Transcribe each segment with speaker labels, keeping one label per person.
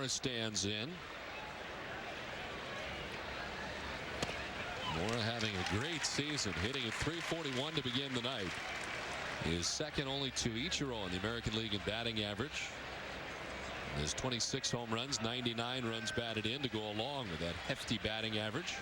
Speaker 1: Mora stands in. Mora having a great season, hitting at .341 to begin the night. He is second only to Ichiro in the American League in batting average. There's 26 home runs, 99 runs batted in to go along with that hefty batting average.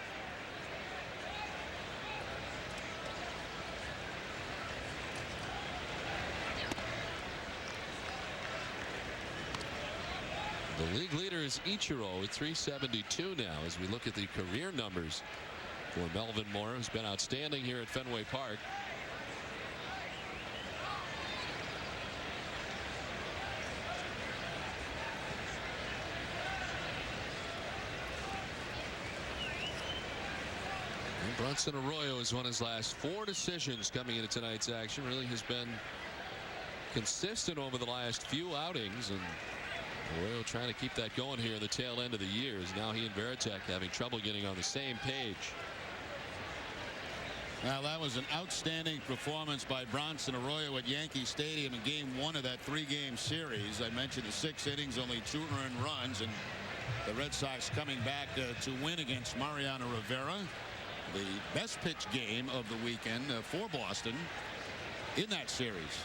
Speaker 1: The league leader is Ichiro at .372 now as we look at the career numbers for Melvin Mora, who's been outstanding here at Fenway Park. And Bronson Arroyo has won his last 4 decisions coming into tonight's action. Really has been consistent over the last few outings, and Arroyo trying to keep that going here in the tail end of the year. Now he and Veritek having trouble getting on the same page.
Speaker 2: Well, that was an outstanding performance by Bronson Arroyo at Yankee Stadium in Game 1 of that 3-game series. I mentioned the 6 innings, only 2 earned runs, and the Red Sox coming back to win against Mariano Rivera. The best pitch game of the weekend for Boston in that series.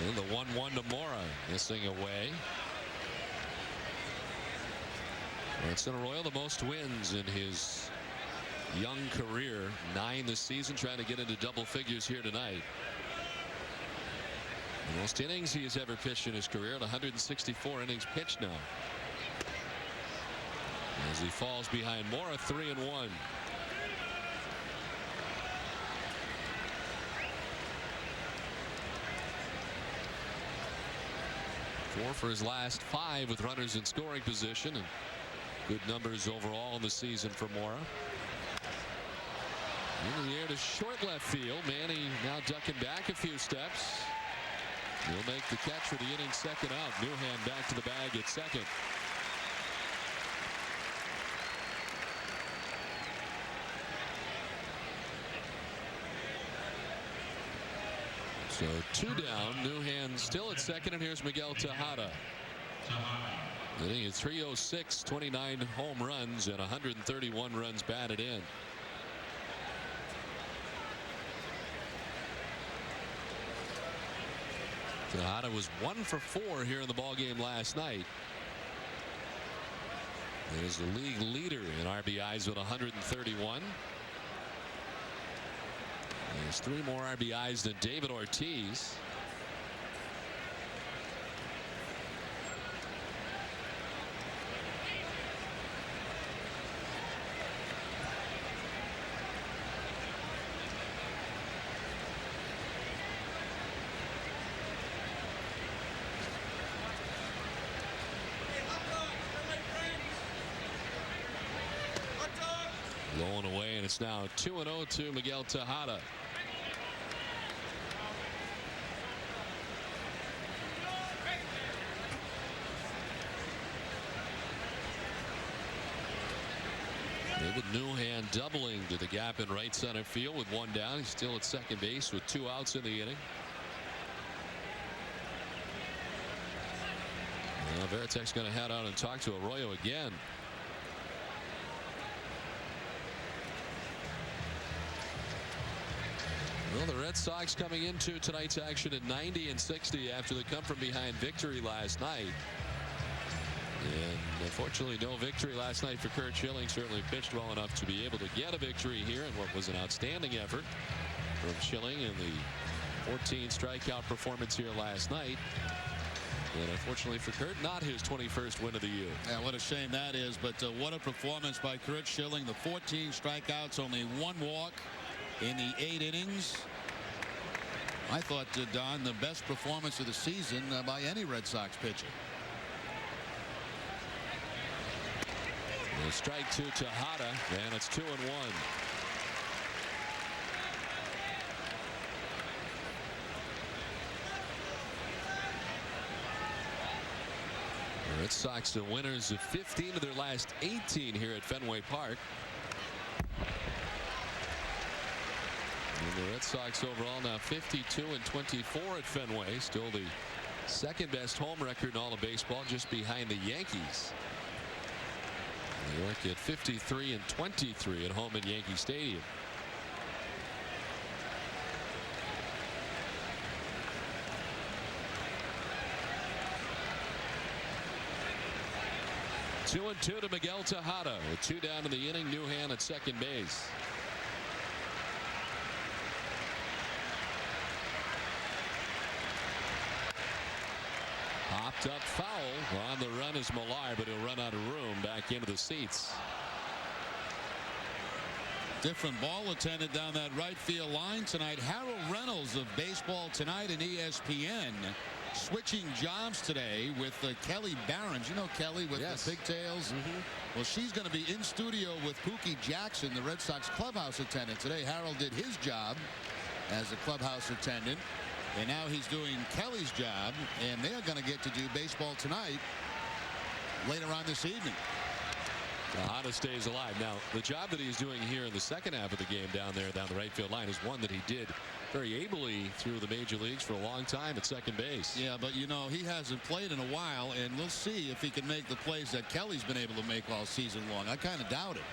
Speaker 1: And the 1-1 to Mora, missing away. Bronson Arroyo, the most wins in his young career, 9 this season, trying to get into double figures here tonight. The most innings he has ever pitched in his career at 164 innings pitched now. As he falls behind Mora, 3-1. Four for his last 5 with runners in scoring position, and good numbers overall in the season for Mora. In the air to short left field. Manny now ducking back a few steps. He'll make the catch for the inning's second out. Newhand back to the bag at second. So 2 down. Newhand still at second, and here's Miguel Tejada. Hitting at .306, 29 home runs and 131 runs batted in. Tejada was 1 for 4 here in the ballgame last night. He is the league leader in RBIs with 131. He has 3 more RBIs than David Ortiz. Blowing away, and it's now 2-0 to Miguel Tejada. David Newhand doubling to the gap in right center field with 1 down. He's still at second base with 2 outs in the inning. Now Veritek's going to head out and talk to Arroyo again. Well, the Red Sox coming into tonight's action at 90-60 after they come from behind victory last night. And unfortunately, no victory last night for Curt Schilling. Certainly pitched well enough to be able to get a victory here in what was an outstanding effort from Schilling in the 14 strikeout performance here last night. And unfortunately for Curt, not his 21st win of the year.
Speaker 2: Yeah, what a shame that is. But what a performance by Curt Schilling. The 14 strikeouts, only 1 walk in the 8 innings. I thought, Don, the best performance of the season by any Red Sox pitcher.
Speaker 1: A strike to Tejada, and it's 2-1. The Red Sox the winners of 15 of their last 18 here at Fenway Park. the Red Sox overall now 52-24 at Fenway. Still the second best home record in all of baseball, just behind the Yankees. New York at 53-23 at home at Yankee Stadium. Two and two to Miguel Tejada with 2 down in the inning. Newhan at second base. Popped up foul. On the run is Millar, but he'll run out of room back into the seats.
Speaker 2: Different ball attendant down that right field line tonight. Harold Reynolds of Baseball Tonight and ESPN switching jobs today with Kelly Barons. You know Kelly with the pigtails? Well, she's going to be in studio with Pookie Jackson, the Red Sox clubhouse attendant. Today, Harold did his job as a clubhouse attendant, and now he's doing Kelly's job, and they're going to get to do Baseball Tonight later on this evening.
Speaker 1: Tejada stays alive. Now, the job that he's doing here in the second half of the game down there, down the right field line, is one that he did very ably through the major leagues for a long time at second base.
Speaker 2: Yeah, but you know, he hasn't played in a while, and we'll see if he can make the plays that Kelly's been able to make all season long. I kind of doubt it.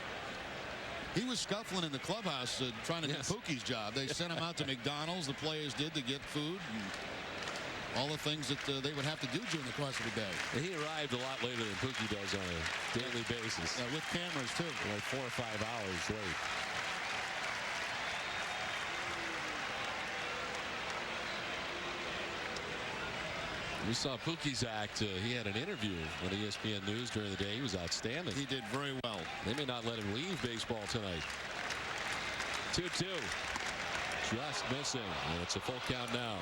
Speaker 2: He was scuffling in the clubhouse trying to do Pookie's job. They sent him out to McDonald's, the players did, to get food and all the things that they would have to do during the course of the day.
Speaker 1: He arrived a lot later than Pookie does on a daily basis.
Speaker 2: With cameras, too.
Speaker 1: Like 4 or 5 hours late. We saw Pookie's act. He had an interview on ESPN News during the day. He was outstanding.
Speaker 2: He did very well.
Speaker 1: They may not let him leave baseball tonight. 2-2. Just missing. And it's a full count now.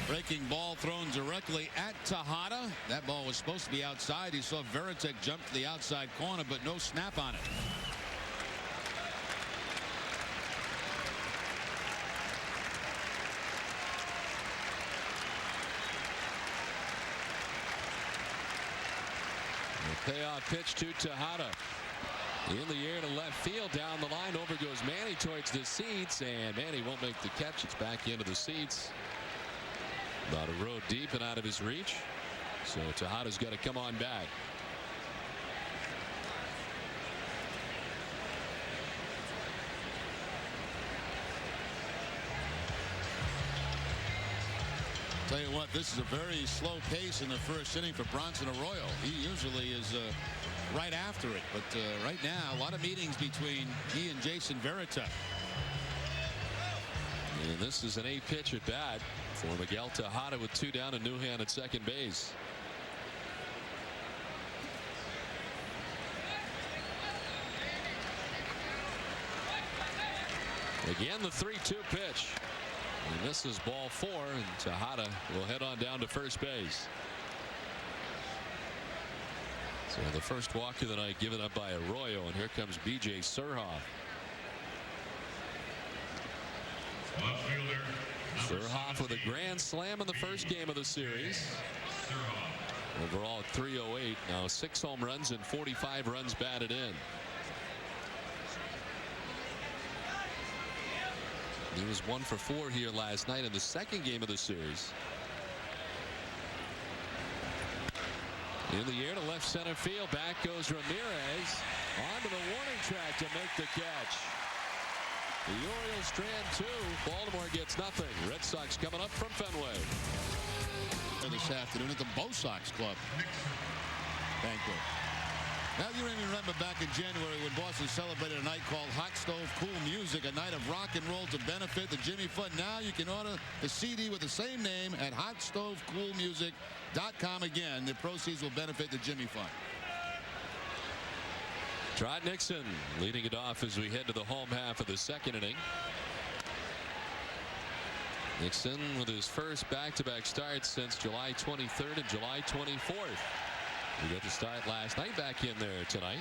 Speaker 2: Breaking ball thrown directly at Tejada. That ball was supposed to be outside. He saw Veritek jump to the outside corner, but no snap on it.
Speaker 1: The payoff pitch to Tejada. In the air to left field, down the line, over goes Manny towards the seats, and Manny won't make the catch. It's back into the seats. About a row deep and out of his reach. So Tejada's got to come on back.
Speaker 2: Tell you what, this is a very slow pace in the first inning for Bronson Arroyo. He usually is right after it, but right now a lot of meetings between he and Jason Veritek.
Speaker 1: And this is an 8-pitch at bat for Miguel Tejada with 2 down and Newhan at second base. Again, the 3-2 pitch. And this is ball 4, and Tejada will head on down to first base. So the first walk of the night given up by Arroyo, and here comes B.J. Surhoff. Surhoff with a grand slam in the first game of the series. Overall at 308. Now 6 home runs and 45 runs batted in. He was 1 for 4 here last night in the second game of the series. In the air to left center field. Back goes Ramirez. Onto the warning track to make the catch. The Orioles strand 2. Baltimore gets nothing. Red Sox coming up from Fenway.
Speaker 2: This afternoon at the Bo Sox Club banquet. Now you may remember back in January when Boston celebrated a night called Hot Stove Cool Music, a night of rock and roll to benefit the Jimmy Fund. Now you can order the CD with the same name at HotStoveCoolMusic.com. Again, the proceeds will benefit the Jimmy Fund.
Speaker 1: Trot Nixon leading it off as we head to the home half of the second inning. Nixon with his first back-to-back starts since July 23rd and July 24th. He got the start last night, back in there tonight.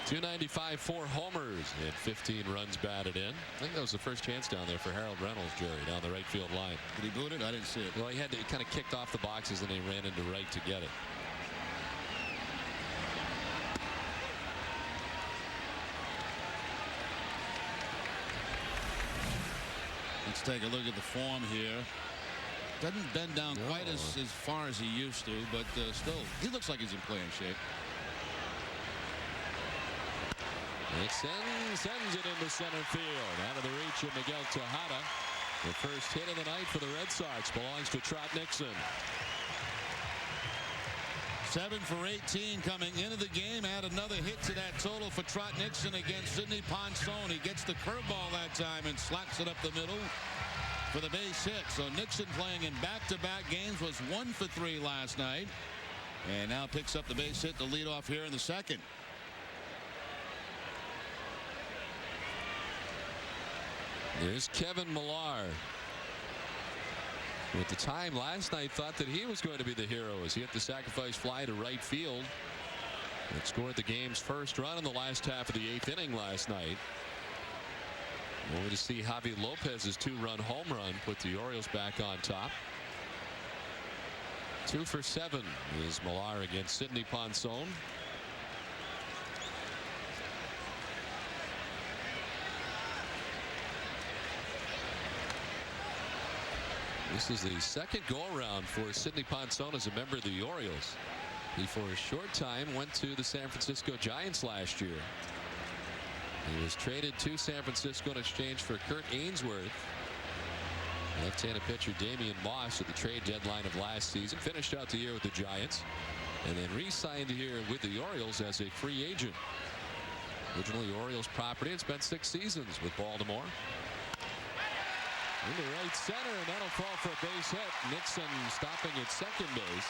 Speaker 1: 295, 4 homers, and 15 runs batted in. I think that was the first chance down there for Harold Reynolds, Jerry, down the right field line.
Speaker 2: Did he boot it? I didn't see it.
Speaker 1: Well, he kind of kicked off the boxes and he ran into right to get it.
Speaker 2: Let's take a look at the form here. Doesn't bend down quite as far as he used to, but still, he looks like he's in playing shape.
Speaker 1: Nixon sends it into center field. Out of the reach of Miguel Tejada. The first hit of the night for the Red Sox belongs to Trot Nixon.
Speaker 2: 7 for 18 coming into the game. Add another hit to that total for Trot Nixon against Sidney Ponson. He gets the curveball that time and slaps it up the middle for the base hit. So Nixon, playing in back-to-back games, was 1 for 3 last night, and now picks up the base hit to lead off here in the second.
Speaker 1: There's Kevin Millar. Who at the time last night thought that he was going to be the hero as he hit the sacrifice fly to right field. It scored the game's first run in the last half of the 8th inning last night. Only to see Javi Lopez's 2-run home run put the Orioles back on top. 2 for 7 is Millar against Sidney Ponson. This is the second go-around for Sidney Ponson as a member of the Orioles. He, for a short time, went to the San Francisco Giants last year. He was traded to San Francisco in exchange for Kurt Ainsworth. Left-handed pitcher Damian Moss at the trade deadline of last season. Finished out the year with the Giants. And then re-signed here with the Orioles as a free agent. Originally Orioles property and spent 6 seasons with Baltimore. Into right center, and that'll fall for a base hit. Nixon stopping at second base.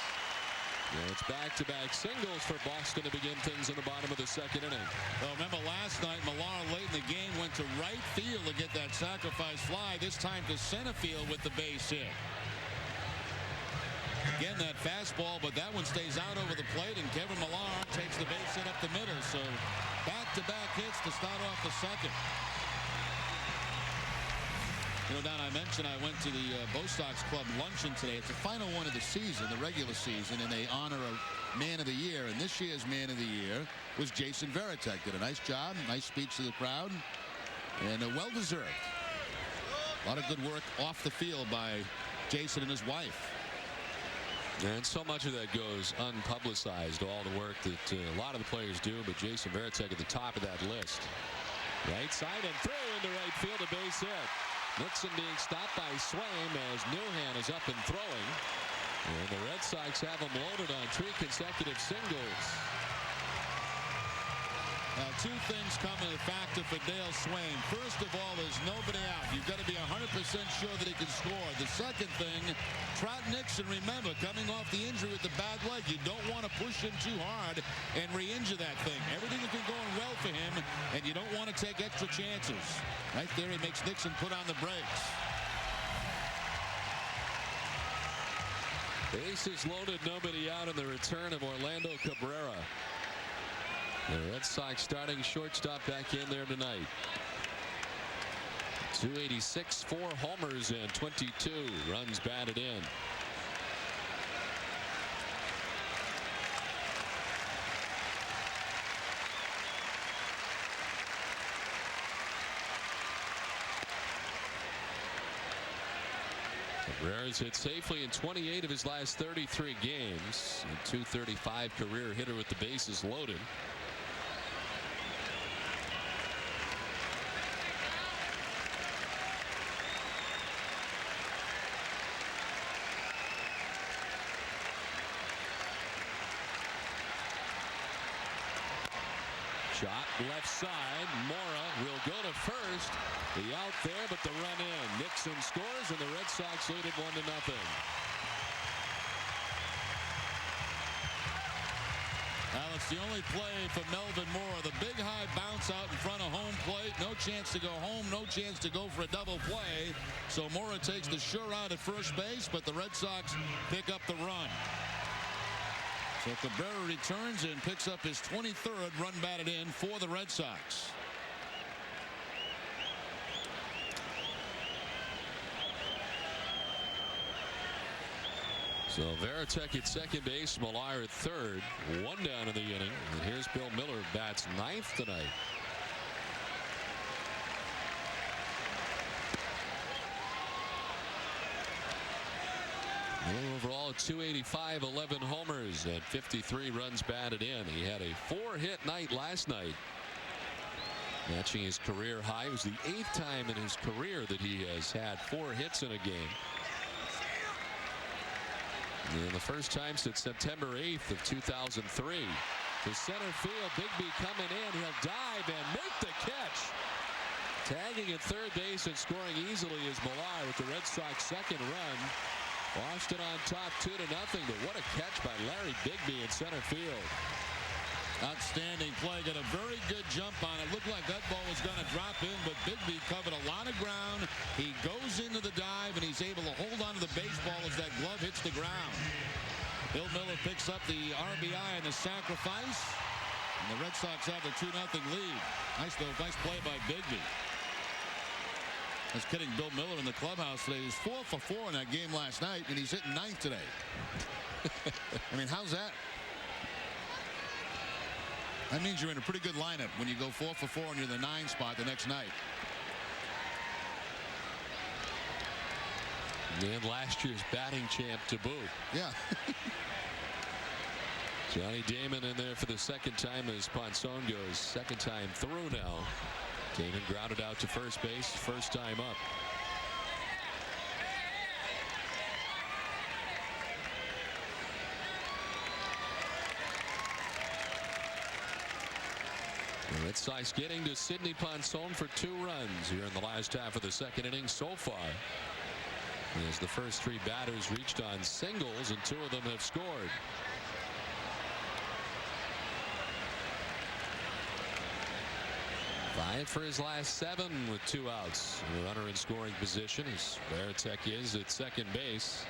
Speaker 1: And it's back-to-back singles for Boston to begin things in the bottom of the second inning.
Speaker 2: Well, remember last night, Millar late in the game went to right field to get that sacrifice fly. This time to center field with the base hit. Again, that fastball, but that one stays out over the plate, and Kevin Millar takes the base hit up the middle. So back-to-back hits to start off the second. You know, Don, I mentioned I went to the Bo Sox Club luncheon today. It's the final one of the season, the regular season, and they honor a Man of the Year. And this year's Man of the Year was Jason Varitek. Did a nice job, nice speech to the crowd, and well-deserved. A lot of good work off the field by Jason and his wife.
Speaker 1: And so much of that goes unpublicized, all the work that a lot of the players do, but Jason Varitek at the top of that list. Right side and through into right field, a base hit. Nixon being stopped by Swaim as Newhan is up and throwing. And the Red Sox have him loaded on 3 consecutive singles.
Speaker 2: Now, 2 things come into factor for Dale Swaim. First of all, there's nobody out. You've got to be 100% sure that he can score. The second thing, Trot Nixon, remember, coming off the injury with the bad leg, you don't want to push him too hard and re-injure that thing. Everything has been going well for him, and you don't want to take extra chances. Right there, he makes Nixon put on the brakes.
Speaker 1: Bases loaded, nobody out in the return of Orlando Cabrera. The Red Sox starting shortstop back in there tonight. 286, 4 homers, and 22 runs batted in. Cabrera's hit safely in 28 of his last 33 games. A .235 career hitter with the bases loaded. Shot left side. Mora will go to first. The out there, but the run in. Nixon scores, and the Red Sox lead it 1-0.
Speaker 2: Well, it's the only play for Melvin Mora. The big high bounce out in front of home plate. No chance to go home. No chance to go for a double play. So Mora takes the sure out at first base, but the Red Sox pick up the run. So Cabrera returns and picks up his 23rd run batted in for the Red Sox.
Speaker 1: So Varitek at second base, Millar at third. 1 down in the inning. And here's Bill Miller, bats 9th tonight. Overall, 285, 11 homers, and 53 runs batted in. He had a 4-hit night last night, matching his career high. It was the 8th time in his career that he has had 4 hits in a game. And the first time since September 8th of 2003. To center field, Bigby coming in. He'll dive and make the catch. Tagging at third base and scoring easily is Millar with the Red Sox second run. Boston on top 2-0, but what a catch by Larry Bigby in center field.
Speaker 2: Outstanding play. Got a very good jump on it. Looked like that ball was going to drop in, but Bigby covered a lot of ground. He goes into the dive, and he's able to hold on to the baseball as that glove hits the ground. Bill Miller picks up the RBI and the sacrifice, and the Red Sox have a 2-0 lead. Nice play by Bigby. I was kidding Bill Miller in the clubhouse today. He was 4 for 4 in that game last night, and he's hitting 9th today. I mean, how's that? That means you're in a pretty good lineup when you go 4 for 4 and you're in the 9 spot the next night.
Speaker 1: And last year's batting champ to boot.
Speaker 2: Yeah.
Speaker 1: Johnny Damon in there for the second time as Ponson goes second time through now. Damon grounded out to first base, first time up. The Red Sox getting to Sidney Ponson for 2 runs here in the last half of the second inning so far. As the first 3 batters reached on singles, and 2 of them have scored. Five for his last 7 with 2 outs. The runner in scoring position as Varitek is at second base.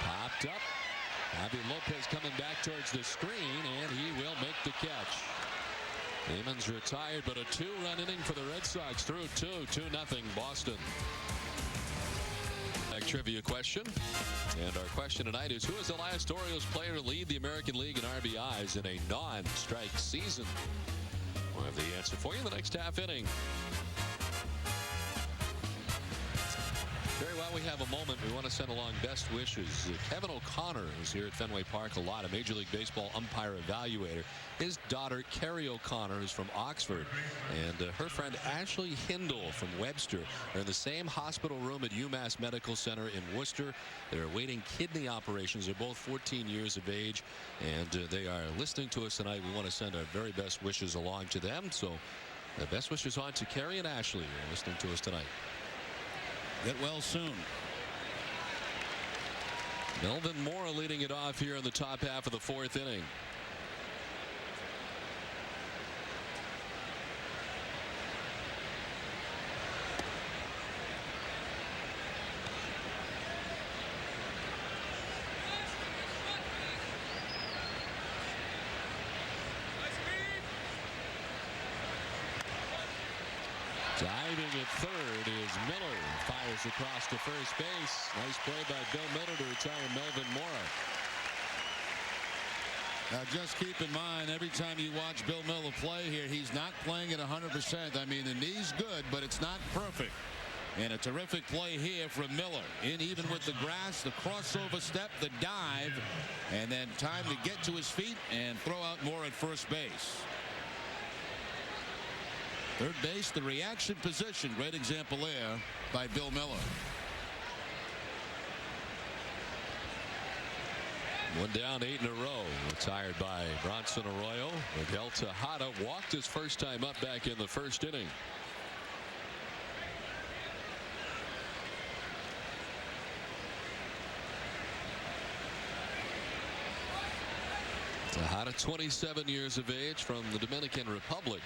Speaker 1: Popped up. Javi Lopez coming back towards the screen, and he will make the catch. Damon's retired, but a 2-run inning for the Red Sox through 2-0 Boston. Trivia question, and our question tonight is, who is the last Orioles player to lead the American League in RBIs in a non-strike season? We'll have the answer for you in the next half inning. Very well, we have a moment. We want to send along best wishes. Kevin O'Connor, who's here at Fenway Park a lot, a Major League Baseball umpire evaluator. His daughter, Carrie O'Connor, is from Oxford, and her friend Ashley Hindle from Webster are in the same hospital room at UMass Medical Center in Worcester. They're awaiting kidney operations. They're both 14 years of age, and they are listening to us tonight. We want to send our very best wishes along to them. So the best wishes on to Carrie and Ashley, who are listening to us tonight.
Speaker 2: Get well soon.
Speaker 1: Melvin Mora leading it off here in the top half of the 4th inning. Diving at third is Miller. Fires across to first base. Nice play by Bill Miller to retire Melvin Mora.
Speaker 2: Now just keep in mind, every time you watch Bill Miller play here, he's not playing at 100%. I mean, the knee's good, but it's not perfect. And a terrific play here from Miller. In even with the grass, the crossover step, the dive, and then time to get to his feet and throw out Mora at first base. Third base, the reaction position. Great example there by Bill Miller.
Speaker 1: One down, 8 in a row. Retired by Bronson Arroyo. Miguel Tejada walked his first time up back in the first inning. Tejada, 27 years of age, from the Dominican Republic.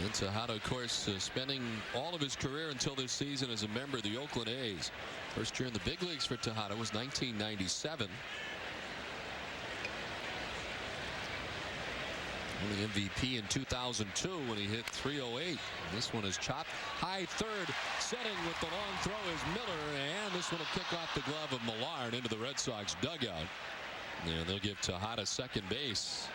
Speaker 1: And Tejada, of course, spending all of his career until this season as a member of the Oakland A's. First year in the big leagues for Tejada was 1997. Only MVP in 2002 when he hit 308. This one is chopped high third. Setting with the long throw is Miller, and this one will kick off the glove of Millard into the Red Sox dugout. And they'll give Tejada second base.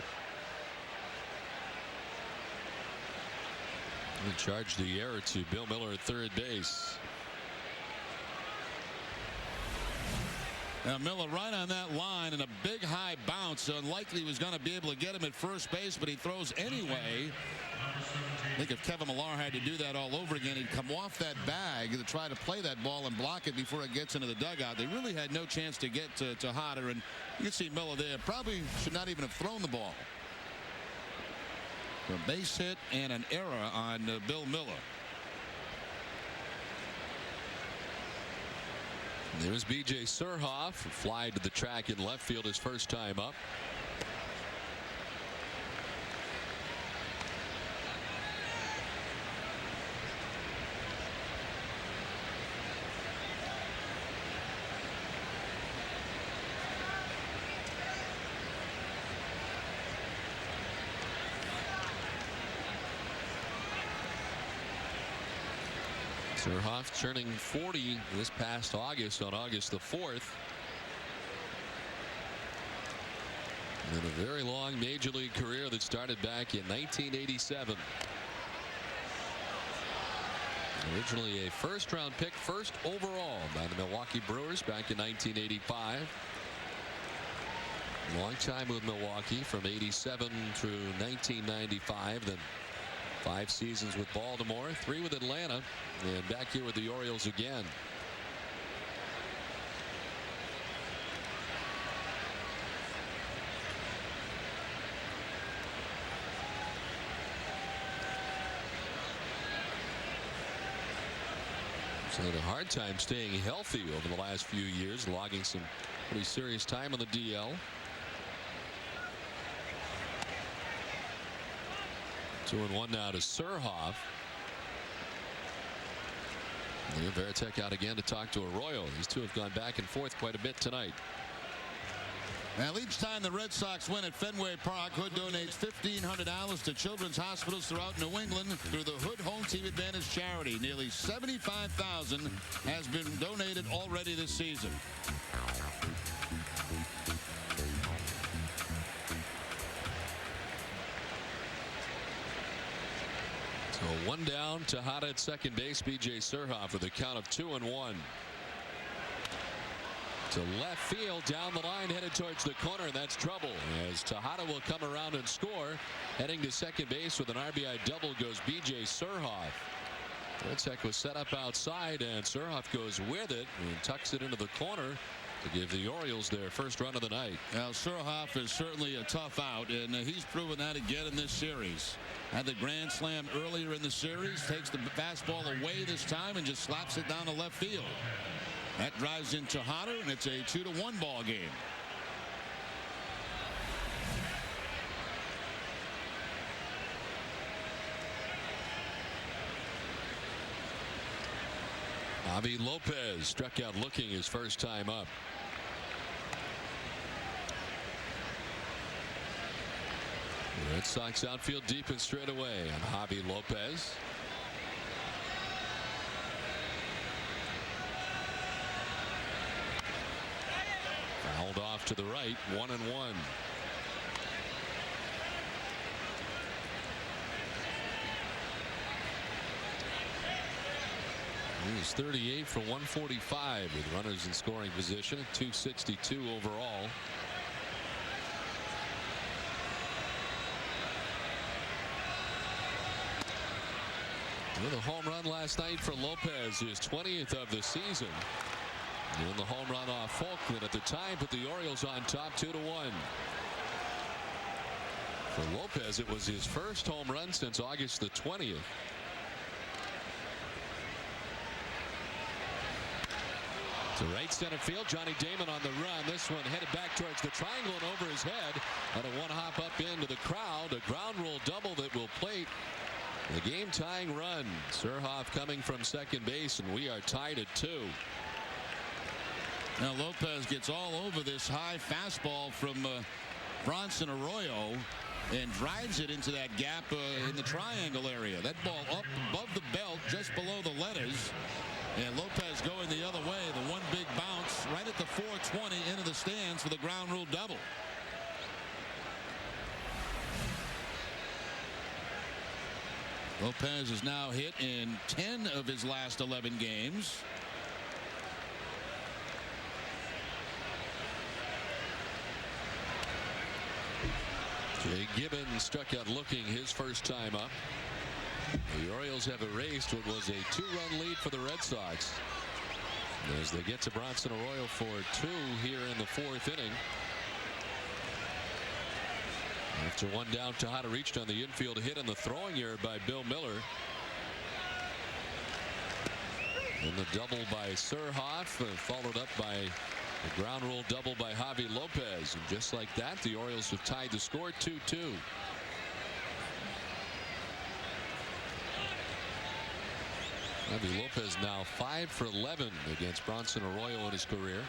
Speaker 1: They charge the error to Bill Miller at third base.
Speaker 2: Now Miller right on that line and a big high bounce. Unlikely he was going to be able to get him at first base, but he throws anyway. I think if Kevin Millar had to do that all over again, he'd come off that bag to try to play that ball and block it before it gets into the dugout. They really had no chance to get to Tejada, and you can see Miller there probably should not even have thrown the ball. A base hit and an error on Bill Miller.
Speaker 1: There's B.J. Surhoff, fly to the track in left field his first time up. Surhoff turning 40 this past August, on August the 4th. And a very long major league career that started back in 1987. Originally a first-round pick, first overall by the Milwaukee Brewers back in 1985. Long time with Milwaukee from 87 through 1995. Then 5 seasons with Baltimore, 3 with Atlanta, and back here with the Orioles again. So had a hard time staying healthy over the last few years, logging some pretty serious time on the DL. 2-1 now to Surhoff. And Varitek out again to talk to Arroyo. These two have gone back and forth quite a bit tonight.
Speaker 2: Now, each time the Red Sox win at Fenway Park, Hood donates $1,500 to children's hospitals throughout New England through the Hood Home Team Advantage charity. Nearly $75,000 has been donated already this season.
Speaker 1: So 1 down, Tejada at second base. B.J. Surhoff with a count of 2-1. To left field, down the line, headed towards the corner, and that's trouble as Tejada will come around and score. Heading to second base with an RBI double goes B.J. Surhoff. Varitek was set up outside, and Surhoff goes with it and tucks it into the corner to give the Orioles their first run of the night.
Speaker 2: Now, Surhoff is certainly a tough out, and he's proven that again in this series. Had the grand slam earlier in the series, takes the fastball away this time and just slaps it down to left field. That drives in Tejada, and it's a 2-1 ball game.
Speaker 1: Javi Lopez struck out looking his first time up. The Red Sox outfield deep and straight away on Javi Lopez. Fouled off to the right, 1-1. He's 38 for 145 with runners in scoring position at 262 overall. With a home run last night for Lopez, his 20th of the season. And the home run off Folkman at the time put the Orioles on top 2-1. For Lopez, it was his first home run since August the 20th. To right center field, Johnny Damon on the run. This one headed back towards the triangle and over his head. And a one hop up into the crowd. A ground rule double that will plate the game tying run. Surhoff coming from second base, and we are tied at 2.
Speaker 2: Now Lopez gets all over this high fastball from Bronson Arroyo. and drives it into that gap in the triangle area. That ball up above the belt, just below the letters. And Lopez going the other way. The one big bounce right at the 420 into the stands for the ground rule double. Lopez is now hit in 10 of his last 11 games.
Speaker 1: Jay Gibbons struck out looking his first time up. The Orioles have erased what was a 2-run lead for the Red Sox as they get to Bronson Arroyo for 2 here in the 4th inning. After one down, Tejada reached on the infield hit in the throwing error by Bill Miller. And the double by Surhoff, followed up by a ground rule double by Javi Lopez. And just like that, the Orioles have tied the score 2-2. Javi Lopez now 5 for 11 against Bronson Arroyo in his career.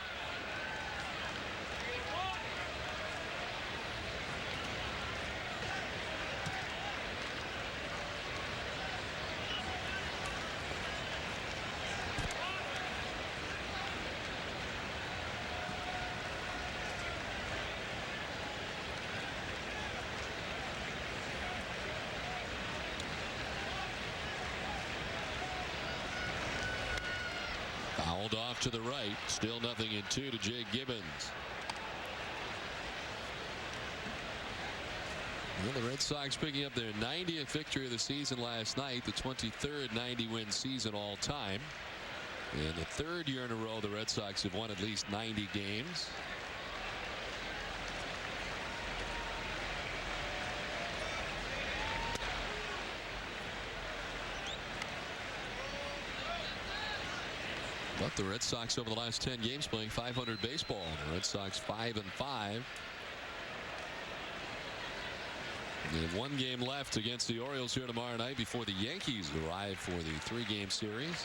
Speaker 1: Fouled off to the right. Still 0-2 to Jay Gibbons. Well, the Red Sox picking up their 90th victory of the season last night, the 23rd 90-win season all time. And the 3rd year in a row the Red Sox have won at least 90 games. But the Red Sox over the last 10 games playing .500 baseball. The Red Sox 5-5. They have 1 game left against the Orioles here tomorrow night before the Yankees arrive for the 3-game series.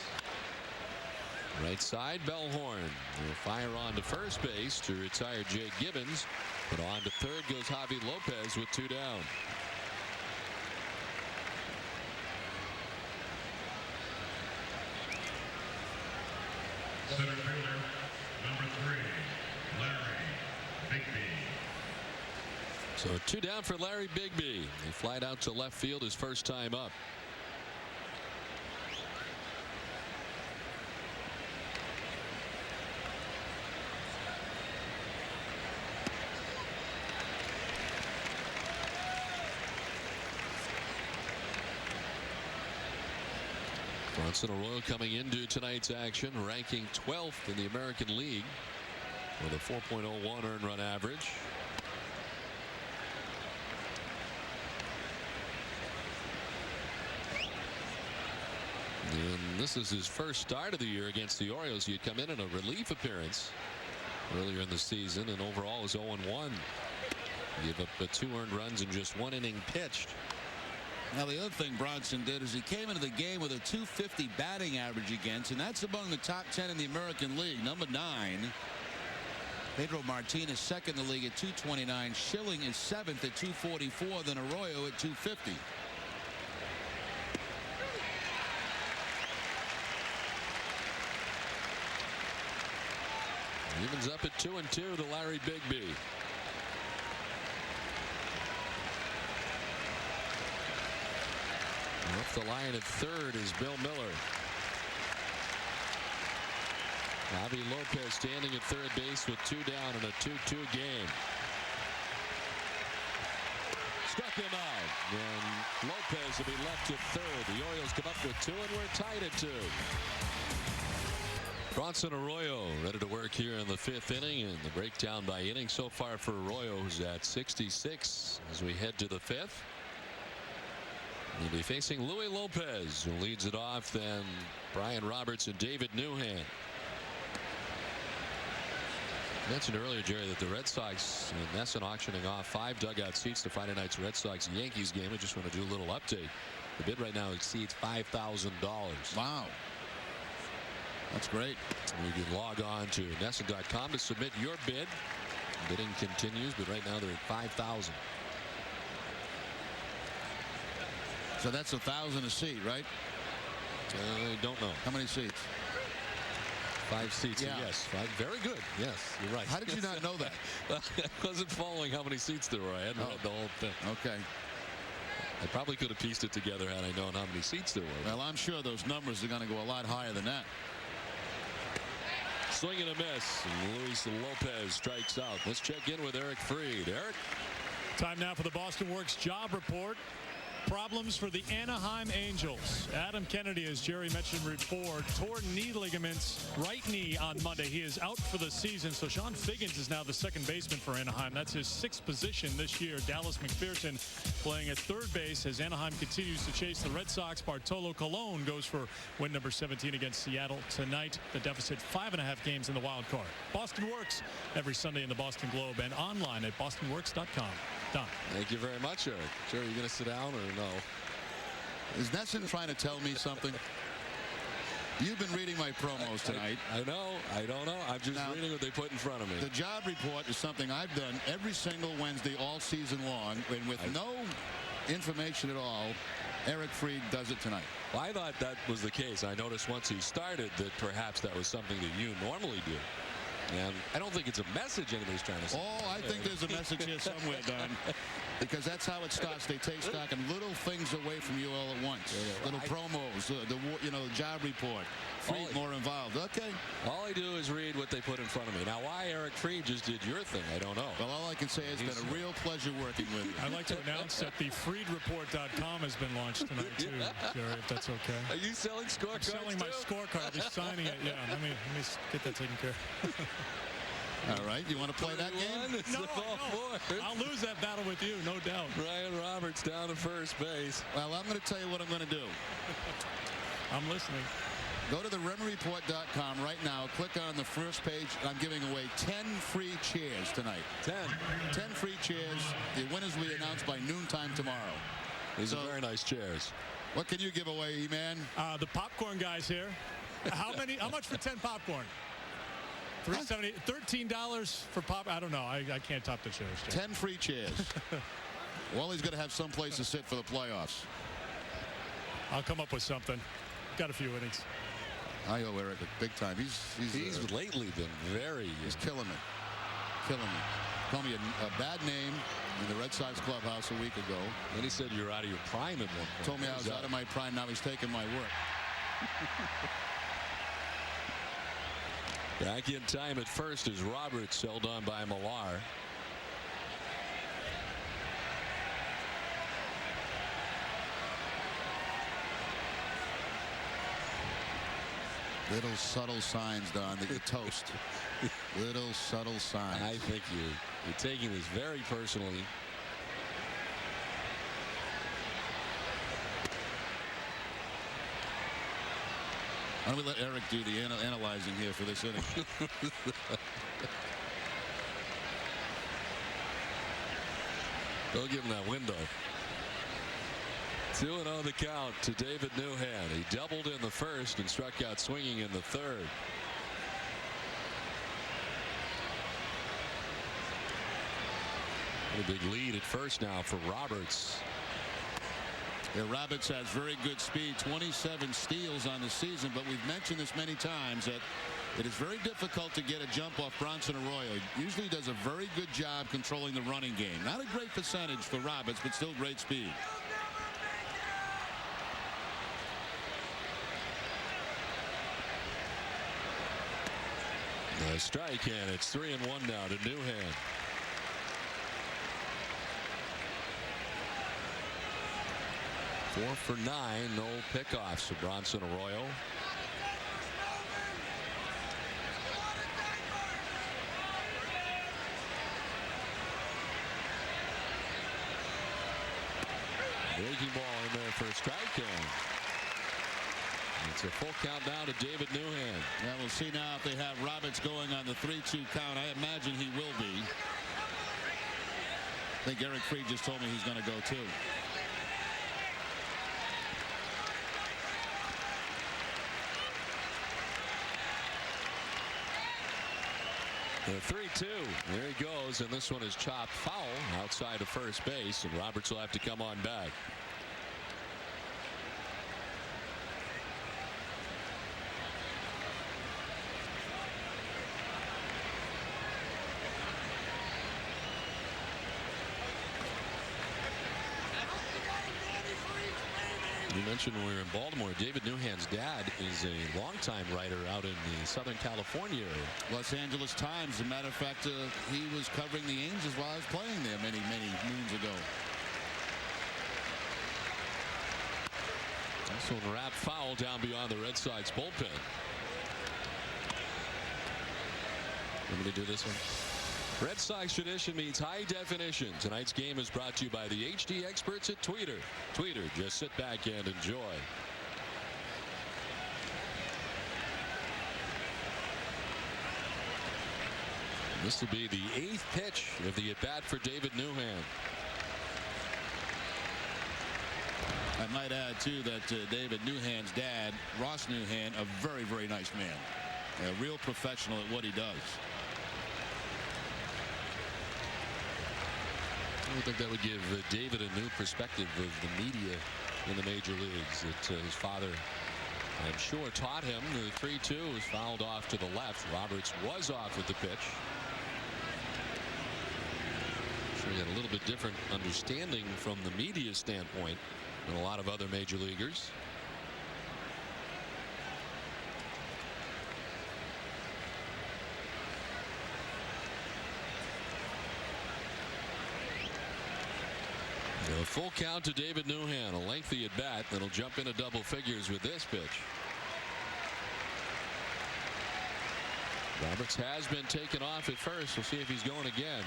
Speaker 1: Right side, Bellhorn will fire on to first base to retire Jay Gibbons. But on to third goes Javi Lopez with 2 down.
Speaker 3: Center fielder, number 3, Larry Bigby.
Speaker 1: So 2 down for Larry Bigby. He flied out to left field his first time up. Bronson Arroyo coming into tonight's action, ranking 12th in the American League with a 4.01 earned run average. And this is his first start of the year against the Orioles. He had come in a relief appearance earlier in the season and overall is 0-1. Gave up 2 earned runs in just 1 inning pitched.
Speaker 2: Now the other thing Bronson did is he came into the game with a .250 batting average against, and that's among the top 10 in the American League. Number 9, Pedro Martinez, second in the league at .229. Schilling is 7th at .244. Then Arroyo at .250.
Speaker 1: Evens up at 2-2 to Larry Bigby. Off the line at third is Bill Miller. Javi Lopez standing at third base with 2 down in a 2-2 game. Struck him out. And Lopez will be left at third. The Orioles come up with 2 and we're tied at 2. Bronson Arroyo ready to work here in the 5th inning, and the breakdown by inning so far for Arroyo, who's at 66 as we head to the 5th. He'll be facing Luis Lopez, who leads it off, then Brian Roberts and David Newhan. I mentioned earlier, Jerry, that the Red Sox in NESN auctioning off 5 dugout seats to Friday night's Red Sox-Yankees game. I just want to do a little update. The bid right now exceeds $5,000.
Speaker 2: Wow. That's great.
Speaker 1: You can log on to NESN.com to submit your bid. Bidding continues, but right now they're at $5,000.
Speaker 2: So that's 1,000 a seat, right?
Speaker 1: I don't know.
Speaker 2: How many seats?
Speaker 1: 5 seats.
Speaker 2: Yeah.
Speaker 1: Yes. 5. Very good. Yes, you're right.
Speaker 2: How did you not know that?
Speaker 1: I wasn't following how many seats there were. I hadn't read the whole thing.
Speaker 2: Okay.
Speaker 1: I probably could have pieced it together had I known how many seats there were.
Speaker 2: Well, I'm sure those numbers are going to go a lot higher than that.
Speaker 1: Swing and a miss. And Luis Lopez strikes out. Let's check in with Eric Fried. Eric?
Speaker 4: Time now for the Boston Works job report. Problems for the Anaheim Angels. Adam Kennedy, as Jerry mentioned before, tore knee ligaments, right knee on Monday. He is out for the season. So Sean Figgins is now the second baseman for Anaheim. That's his 6th position this year. Dallas McPherson playing at third base as Anaheim continues to chase the Red Sox. Bartolo Colon goes for win number 17 against Seattle tonight. The deficit 5.5 games in the wild card. Boston Works every Sunday in the Boston Globe and online at bostonworks.com. Don.
Speaker 1: Thank you very much, Eric. Jerry, you going to sit down or no?
Speaker 2: Is Nesson trying to tell me something? You've been reading my promos tonight.
Speaker 1: I know. I don't know. I'm just reading what they put in front of me.
Speaker 2: The job report is something I've done every single Wednesday all season long, and with no information at all, Eric Fried does it tonight.
Speaker 1: Well, I thought that was the case. I noticed once he started that perhaps that was something that you normally do. And I don't think it's a message anybody's trying to say.
Speaker 2: Oh, I think there's a message here somewhere, Don. Because that's how it starts. They take stock and little things away from you all at once. Little promos, the job report. Fried more involved. Okay.
Speaker 1: All I do is read what they put in front of me. Now, why Eric Fried just did your thing, I don't know.
Speaker 2: Well, all I can say is it's been a real pleasure working with you.
Speaker 4: I'd like to announce that the FriedReport.com has been launched tonight, too, Jerry, if that's okay.
Speaker 1: Are you selling scorecards?
Speaker 4: I'm selling my scorecard. They're signing it. Yeah, let me get that taken care of.
Speaker 2: All right, you want to play that game?
Speaker 4: No, I'll lose that battle with you, no doubt.
Speaker 1: Ryan Roberts down to first base.
Speaker 2: Well, I'm going to tell you what I'm going to do.
Speaker 4: I'm listening.
Speaker 2: Go to the RemReport.com right now. Click on the first page. I'm giving away 10 free chairs tonight. 10 free chairs. The winners will be announced by noontime tomorrow.
Speaker 1: These are very nice chairs.
Speaker 2: What can you give away, E-Man?
Speaker 4: The popcorn guys here. How much for 10 popcorn? $3.70, $13 for pop. I don't know. I can't top the chairs.
Speaker 2: 10 free chairs. Wally's going to have some place to sit for the playoffs.
Speaker 4: I'll come up with something. Got a few innings.
Speaker 2: I owe Eric big time. He's
Speaker 1: lately been very.
Speaker 2: He's killing me. Called me a bad name in the Red Sox clubhouse a week ago.
Speaker 1: And he said you're out of your prime at one point.
Speaker 2: Told me I was out of my prime. Now he's taking my work.
Speaker 1: Back in time at first is Roberts, held on by Millar.
Speaker 2: Little subtle signs, Don, that you toast. Little subtle signs.
Speaker 1: I think you're taking this very personally.
Speaker 2: Why don't we let Eric do the analyzing here for this inning?
Speaker 1: Don't give him that window. 2-0 the count to David Newhand. He doubled in the first and struck out swinging in the third. A big lead at first now for Roberts.
Speaker 2: Yeah, Roberts has very good speed, 27 steals on the season, but we've mentioned this many times that it is very difficult to get a jump off Bronson Arroyo. He usually does a very good job controlling the running game. Not a great percentage for Roberts, but still great speed.
Speaker 1: A strike, and it's 3-1 now to Newhand. Four for 9, no pickoffs for Bronson Arroyo. Breaking ball in there for a strike, and it's a full count now to David Newhand.
Speaker 2: Yeah, we'll see now if they have Roberts going on the 3-2 count. I imagine he will be. I think Eric Fried just told me he's going to go too.
Speaker 1: The 3-2. There he goes, and this one is chopped foul outside of first base, and Roberts will have to come on back. You mentioned we're in Baltimore. David Newhand's dad is a longtime writer out in the Southern California area.
Speaker 2: Los Angeles Times. As a matter of fact, he was covering the Angels while I was playing there many moons ago.
Speaker 1: This one wrapped foul down beyond the Red Sox bullpen. Let me do this one. Red Sox tradition meets high definition. Tonight's game is brought to you by the HD experts at Tweeter. Tweeter, just sit back and enjoy. This will be the 8th pitch of the at-bat for David Newhand.
Speaker 2: I might add, too, that David Newhand's dad, Ross Newhand, a very, very nice man. A real professional at what he does.
Speaker 1: I think that would give David a new perspective of the media in the major leagues. That his father, I'm sure, taught him. The 3-2 was fouled off to the left. Roberts was off with the pitch. I'm sure he had a little bit different understanding from the media standpoint than a lot of other major leaguers. A full count to David Newhand. A lengthy at bat that'll jump into double figures with this pitch. Roberts has been taken off at first. We'll see if he's going again.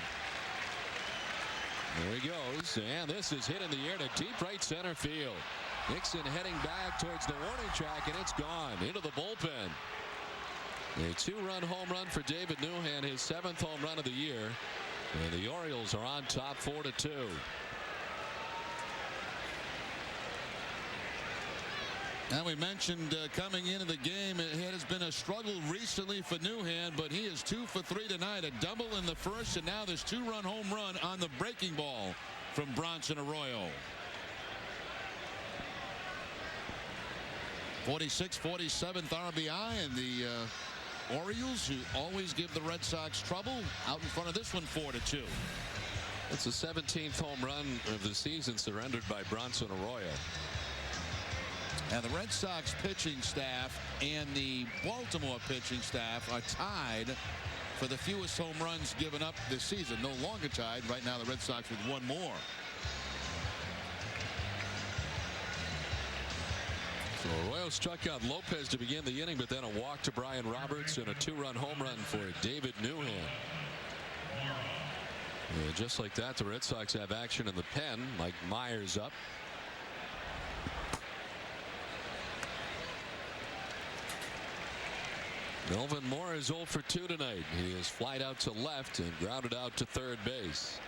Speaker 1: There he goes, and this is hit in the air to deep right center field. Nixon heading back towards the warning track, and it's gone into the bullpen. A 2-run home run for David Newhand, his 7th home run of the year, and the Orioles are on top 4-2.
Speaker 2: Now, we mentioned coming into the game, it has been a struggle recently for Newhand, but he is 2 for 3 tonight. A double in the first, and now this 2-run home run on the breaking ball from Bronson Arroyo. 46th, 47th RBI, and the Orioles, who always give the Red Sox trouble, out in front of this one 4-2.
Speaker 1: It's the 17th home run of the season surrendered by Bronson Arroyo.
Speaker 2: And the Red Sox pitching staff and the Baltimore pitching staff are tied for the fewest home runs given up this season. No longer tied. Right now, the Red Sox with one more.
Speaker 1: So Arroyo struck out Lopez to begin the inning, but then a walk to Brian Roberts and a 2-run home run for David Newhand. And just like that, the Red Sox have action in the pen. Mike Myers up. Melvin Moore is 0 for 2 tonight. He is flied out to left and grounded out to third base.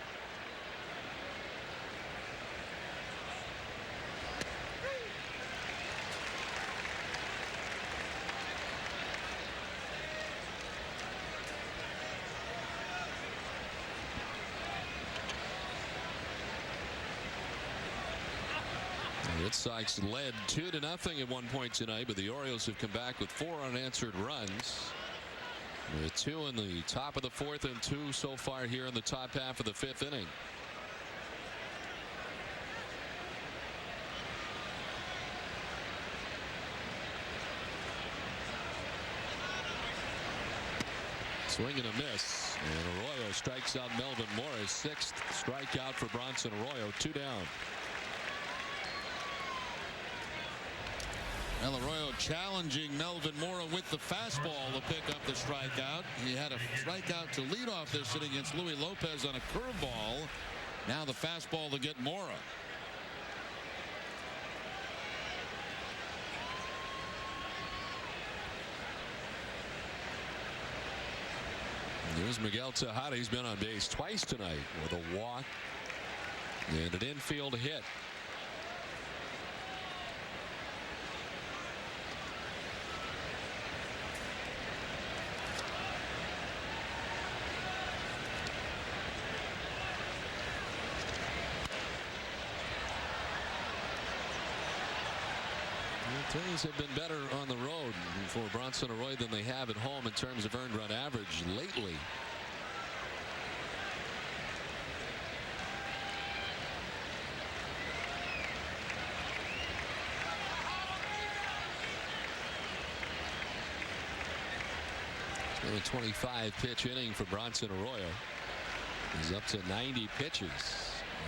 Speaker 1: The Red Sox led 2-0 at one point tonight, but the Orioles have come back with 4 unanswered runs. With 2 in the top of the 4th and 2 so far here in the top half of the 5th inning. Swing and a miss, and Arroyo strikes out Melvin Morris. 6th strikeout for Bronson Arroyo. 2 down.
Speaker 2: Arroyo challenging Melvin Mora with the fastball to pick up the strikeout. He had a strikeout to lead off this inning against Luis Lopez on a curveball. Now the fastball to get Mora.
Speaker 1: Here's Miguel Tejada. He's been on base twice tonight with a walk and an infield hit. Things have been better on the road for Bronson Arroyo than they have at home in terms of earned run average lately. A 25-pitch inning for Bronson Arroyo. He's up to 90 pitches.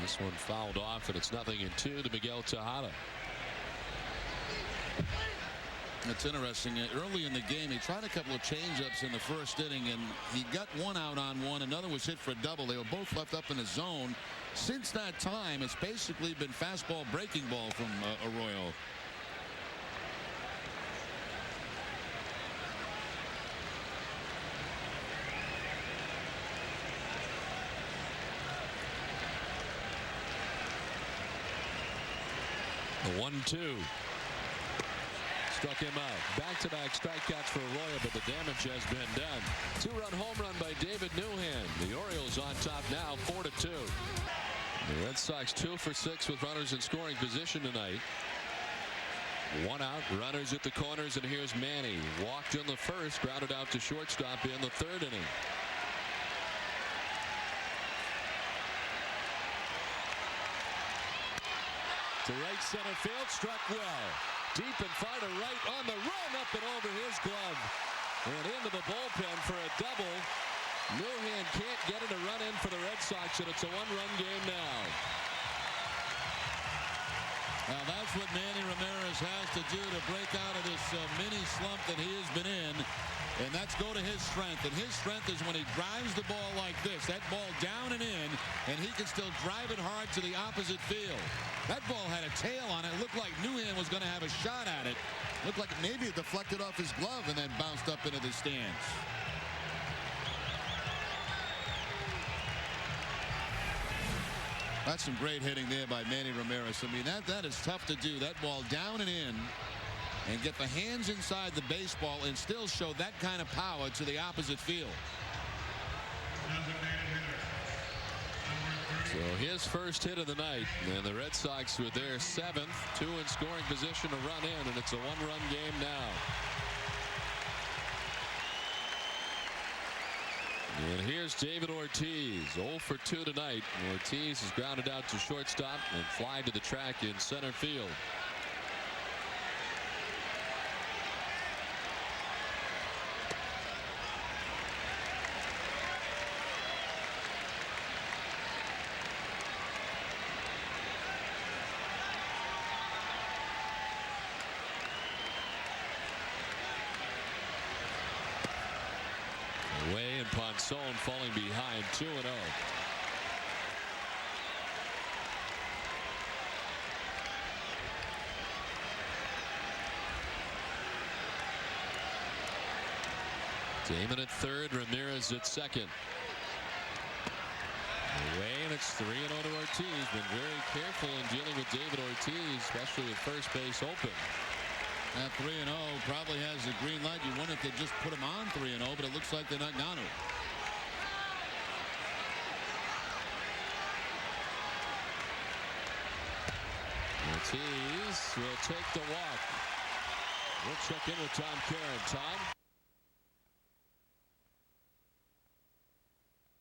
Speaker 1: This one fouled off, and it's 0-2 to Miguel Tejada.
Speaker 2: It's interesting. Early in the game, he tried a couple of changeups in the first inning, and he got one out on one. Another was hit for a double. They were both left up in the zone. Since that time, it's basically been fastball breaking ball from Arroyo.
Speaker 1: The 1-2. Struck him out. Back-to-back strikeouts for Arroyo, but the damage has been done. Two-run home run by David Newhan. The Orioles on top now, 4-2. The Red Sox 2 for 6 with runners in scoring position tonight. One out, runners at the corners, and here's Manny. Walked in the first, grounded out to shortstop in the third inning. To right center field, struck well. Deep and far to right on the run, up and over his glove. And into the bullpen for a double. Newhan can't get it a run in for the Red Sox, and it's a one-run game now.
Speaker 2: Now that's what Manny Ramirez has to do to break out of this mini slump that he has been in. And that's go to his strength. And his strength is when he drives the ball like this. That ball down and in, and he can still drive it hard to the opposite field. That ball had a tail on it. It looked like Newhan was going to have a shot at it. Looked like maybe it deflected off his glove and then bounced up into the stands. That's some great hitting there by Manny Ramirez. I mean, that is tough to do. That ball down and in, and get the hands inside the baseball and still show that kind of power to the opposite field.
Speaker 1: So his first hit of the night, and the Red Sox with their 7th, 2 in scoring position to run in, and it's a one-run game now. And here's David Ortiz, 0 for 2 tonight. Ortiz is grounded out to shortstop and fly to the track in center field. Bronson falling behind 2-0. Damon at third, Ramirez at second. Away, and it's 3-0 to Ortiz. Been very careful in dealing with David Ortiz, especially with first base open.
Speaker 2: That 3-0 probably has the green light. You wonder if they just put him on 3-0, but it looks like they're not going to.
Speaker 1: Ortiz will take the walk. We'll check in with Tom Caron. Tom?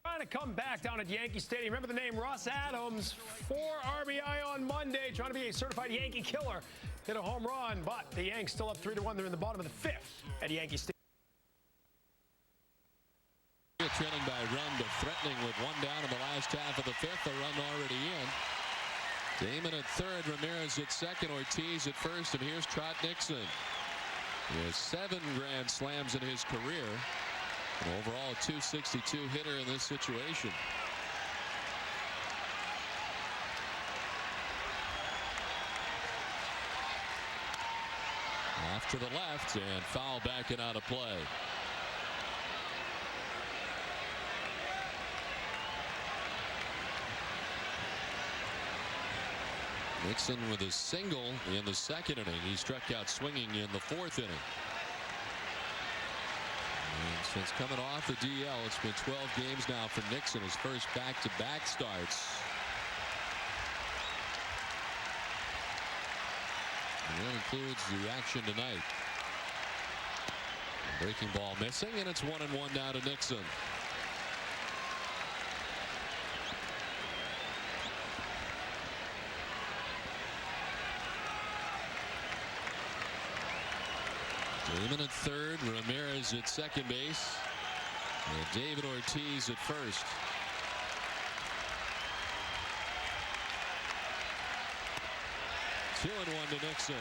Speaker 5: Trying to come back down at Yankee Stadium. Remember the name Ross Adams, 4 RBI on Monday, trying to be a certified Yankee killer. Hit a home run, but the Yanks still up 3-1. They're in the bottom of the 5th at Yankee Stadium.
Speaker 1: Trailing by a run, but threatening with 1 down in the last half of the 5th. A run already in. Damon at third, Ramirez at second, Ortiz at first, and here's Trot Nixon. He has 7 grand slams in his career. An overall 262 hitter in this situation. Off to the left and foul back and out of play. Nixon with a single in the second inning. He struck out swinging in the 4th inning. And since coming off the DL, it's been 12 games now for Nixon, his first back-to-back starts. And that includes the action tonight. Breaking ball missing, and it's 1-1 now to Nixon. Damon at third, Ramirez at second base. And David Ortiz at first. Two and one to Nixon.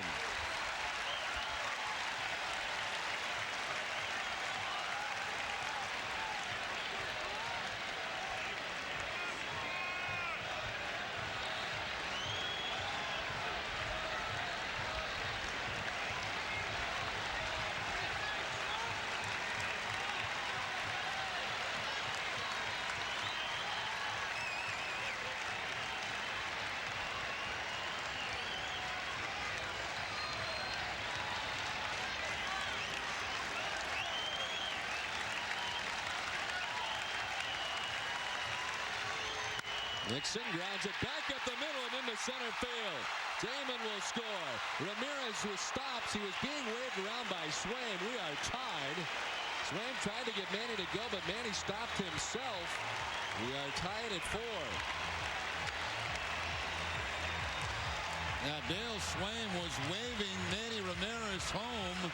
Speaker 1: Nixon grounds it back up the middle and into center field. Damon will score. Ramirez was stopped. He was being waved around by Swain. We are tied. Swain tried to get Manny to go, but Manny stopped himself. We are tied at 4.
Speaker 2: Now Dale Swain was waving Manny Ramirez home,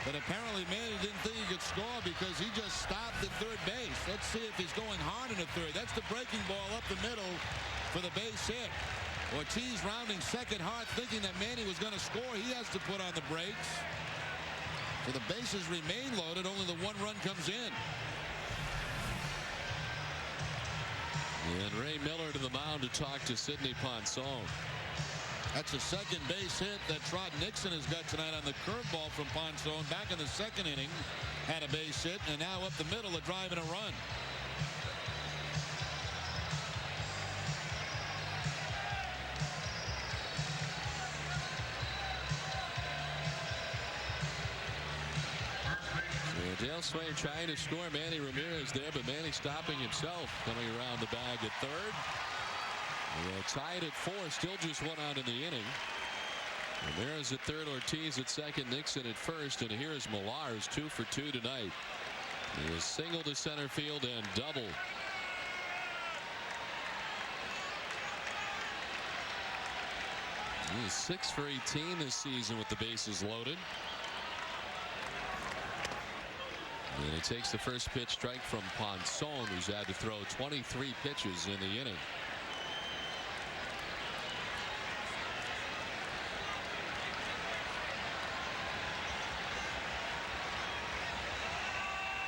Speaker 2: but apparently Manny didn't think he could score because he just stopped at third base. Let's see if he's going hard in the third. That's the breaking ball up the middle for the base hit. Ortiz rounding second hard, thinking that Manny was going to score. He has to put on the brakes. So the bases remain loaded. Only the 1 run comes in.
Speaker 1: And Ray Miller to the mound to talk to Sidney Ponson.
Speaker 2: That's a second base hit that Trot Nixon has got tonight on the curveball from Ponson. Back in the second inning, had a base hit, and now up the middle, a drive and a run.
Speaker 1: Dale Swain trying to score Manny Ramirez there, but Manny stopping himself, coming around the bag at third. We are tied at 4, still just 1 out in the inning. Ramirez at third, Ortiz at second, Nixon at first, and here's Millar, who's 2 for 2 tonight. He is single to center field and double. He is 6 for 18 this season with the bases loaded. And he takes the first pitch strike from Ponson, who's had to throw 23 pitches in the inning.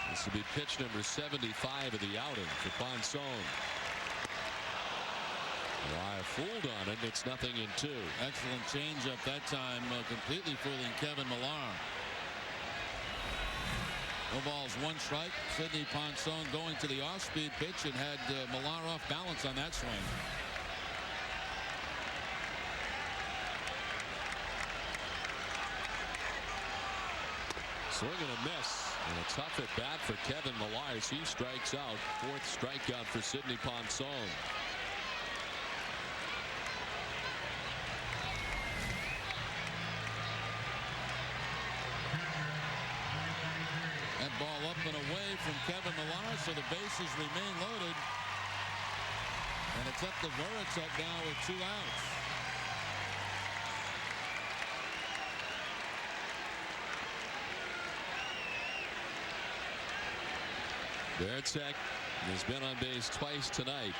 Speaker 1: This will be pitch number 75 of the outing for Ponson. Why fooled on it? It's 0-2.
Speaker 2: Excellent changeup that time, completely fooling Kevin Millar. No balls, 1 strike. Sidney Ponson going to the off-speed pitch and had Millar off balance on that swing.
Speaker 1: Swing and a miss. And a tough at bat for Kevin Millar as he strikes out. 4th strikeout for Sidney Ponson.
Speaker 2: That ball up and away from Kevin Millar, so the bases remain loaded. And it's up to Veritek now with 2 outs.
Speaker 1: Veritek has been on base twice tonight.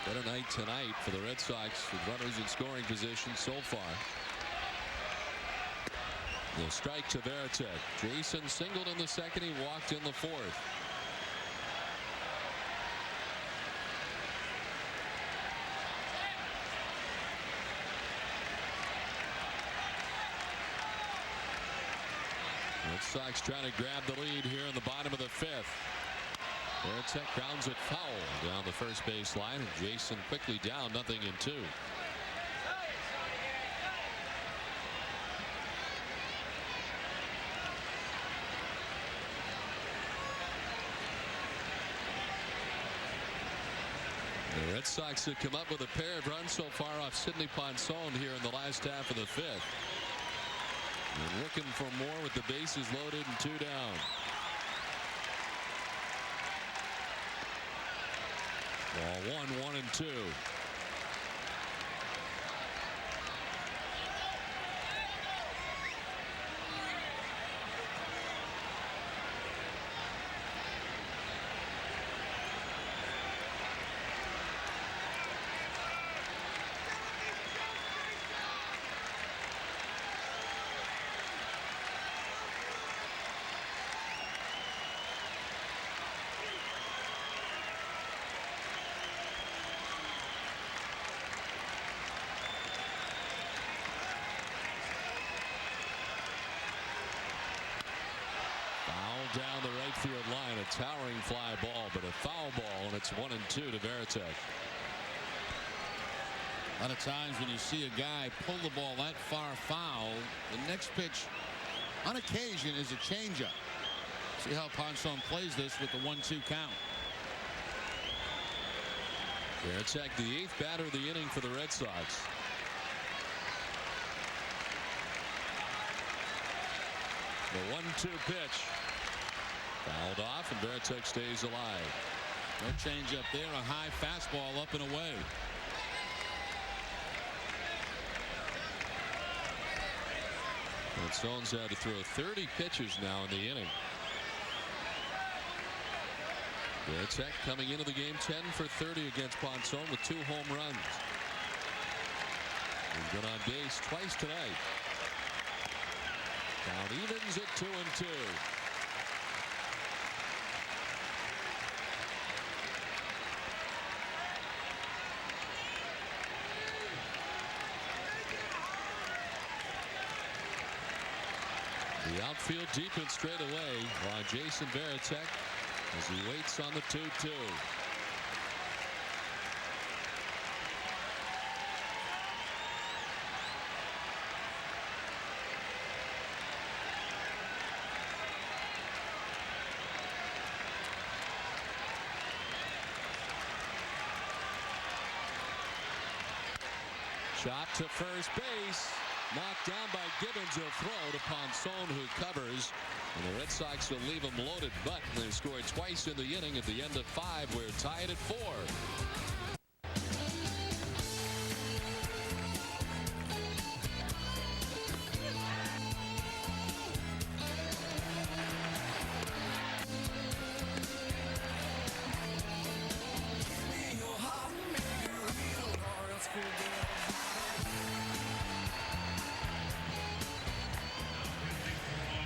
Speaker 1: Better night tonight for the Red Sox with runners in scoring position so far. The strike to Veritek. Jason singled in the second. He walked in the 4th. Red Sox trying to grab the lead here in the bottom of the 5th. Veritek grounds it foul down the first base line, and Jason quickly down, 0-2. The Red Sox have come up with a pair of runs so far off Sidney Ponson here in the last half of the 5th. And looking for more with the bases loaded and 2 down. Ball 1-2. towering fly ball, but a foul ball, and it's 1-2 to Varitek.
Speaker 2: A lot of times when you see a guy pull the ball that far foul, the next pitch on occasion is a changeup. See how Ponson plays this with the 1-2 count.
Speaker 1: Varitek, the 8th batter of the inning for the Red Sox. The 1-2 pitch. Fouled off, and Varitek stays alive.
Speaker 2: No change up there. A high fastball up and away.
Speaker 1: Ponce's had to throw 30 pitches now in the inning. Varitek coming into the game 10 for 30 against Ponson with 2 home runs. He's been on base twice tonight. Count evens at 2-2. The outfield deep and straight away by Jason Varitek as he waits on the 2-2. Shot to first base. Knocked down by Gibbons. He'll throw to Ponson, who covers. And the Red Sox will leave him loaded, but they scored twice in the inning. At the end of 5, we're tied at 4.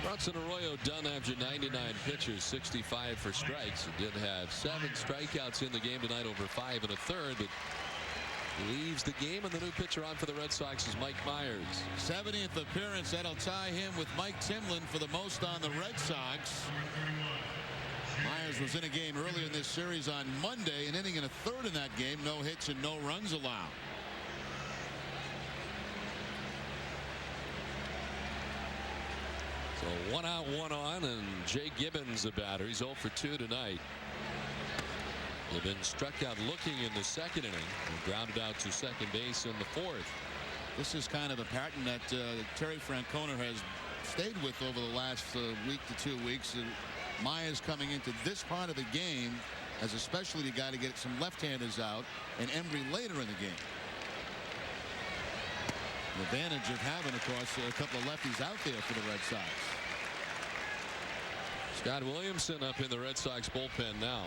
Speaker 1: Bronson Arroyo done after 99 pitches, 65 for strikes. He did have 7 strikeouts in the game tonight over 5 1/3, but leaves the game, and the new pitcher on for the Red Sox is Mike Myers.
Speaker 2: 70th appearance. That'll tie him with Mike Timlin for the most on the Red Sox. Myers was in a game earlier in this series on Monday, an inning and a third in that game. No hits and no runs allowed.
Speaker 1: So 1 out, 1 on, and Jay Gibbons, the batter. He's 0 for 2 tonight. Gibbons struck out looking in the second inning and grounded out to second base in the 4th.
Speaker 2: This is kind of a pattern that Terry Francona has stayed with over the last week to 2 weeks. Myers coming into this part of the game as a specialty guy to get some left-handers out, and Embry later in the game. The advantage of having, of course, a couple of lefties out there for the Red Sox.
Speaker 1: Scott Williamson up in the Red Sox bullpen now.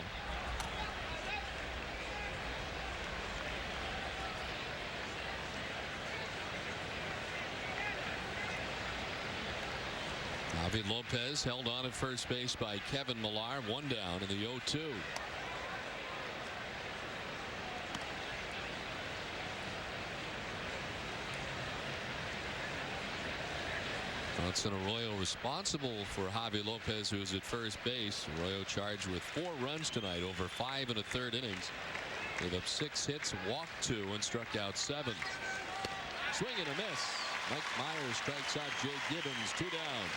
Speaker 1: Javi Lopez held on at first base by Kevin Millar. 1 down in the 0-2. Bronson Arroyo responsible for Javi Lopez, who is at first base. Arroyo charged with 4 runs tonight over 5 1/3 innings. Gave up 6 hits, walked 2, and struck out 7. Swing and a miss. Mike Myers strikes out Jay Gibbons. 2 down.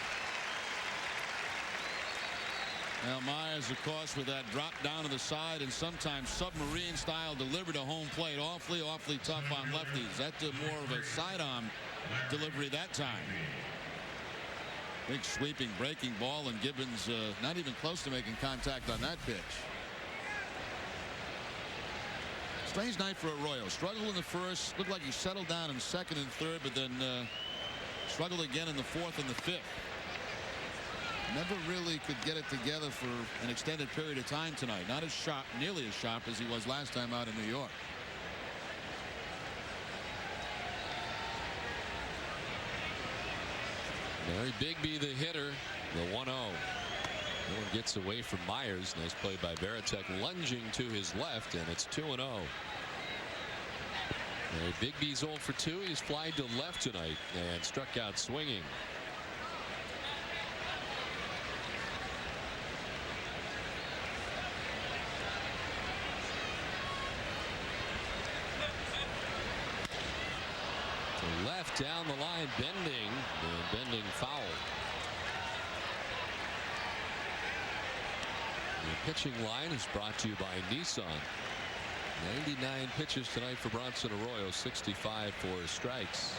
Speaker 2: Now Myers, of course, with that drop down to the side and sometimes submarine style delivery to home plate. Awfully tough on lefties. That's more of a sidearm delivery that time. Big sweeping breaking ball, and Gibbons not even close to making contact on that pitch. Strange night for Arroyo. Struggled in the first. Looked like he settled down in second and third, but then struggled again in the 4th and the 5th. Never really could get it together for an extended period of time tonight. Not as sharp, nearly as sharp as he was last time out in New York.
Speaker 1: Larry Bigby, the hitter, the 1-0. No one gets away from Myers. Nice play by Varitek, lunging to his left, and it's 2-0. Larry Bigby's 0 for 2. He's flied to left tonight and struck out swinging. left down the line, bending, and bending foul. The pitching line is brought to you by Nissan. 99 pitches tonight for Bronson Arroyo, 65 for strikes.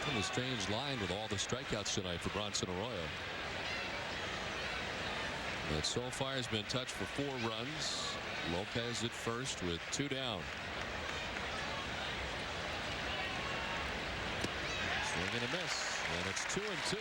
Speaker 1: Kind of a strange line with all the strikeouts tonight for Bronson Arroyo. But so far has been touched for 4 runs. Lopez at first with 2 down. Swing and a miss, and it's 2-2.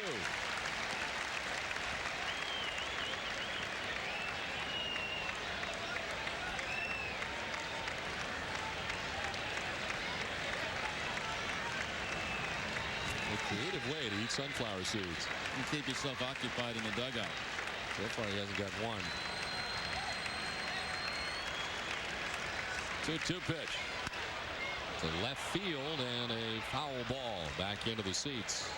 Speaker 1: A creative way to eat sunflower seeds.
Speaker 2: You keep yourself occupied in the dugout.
Speaker 1: So far he hasn't got one. 2-2 pitch to left field, and a foul ball back into the seats.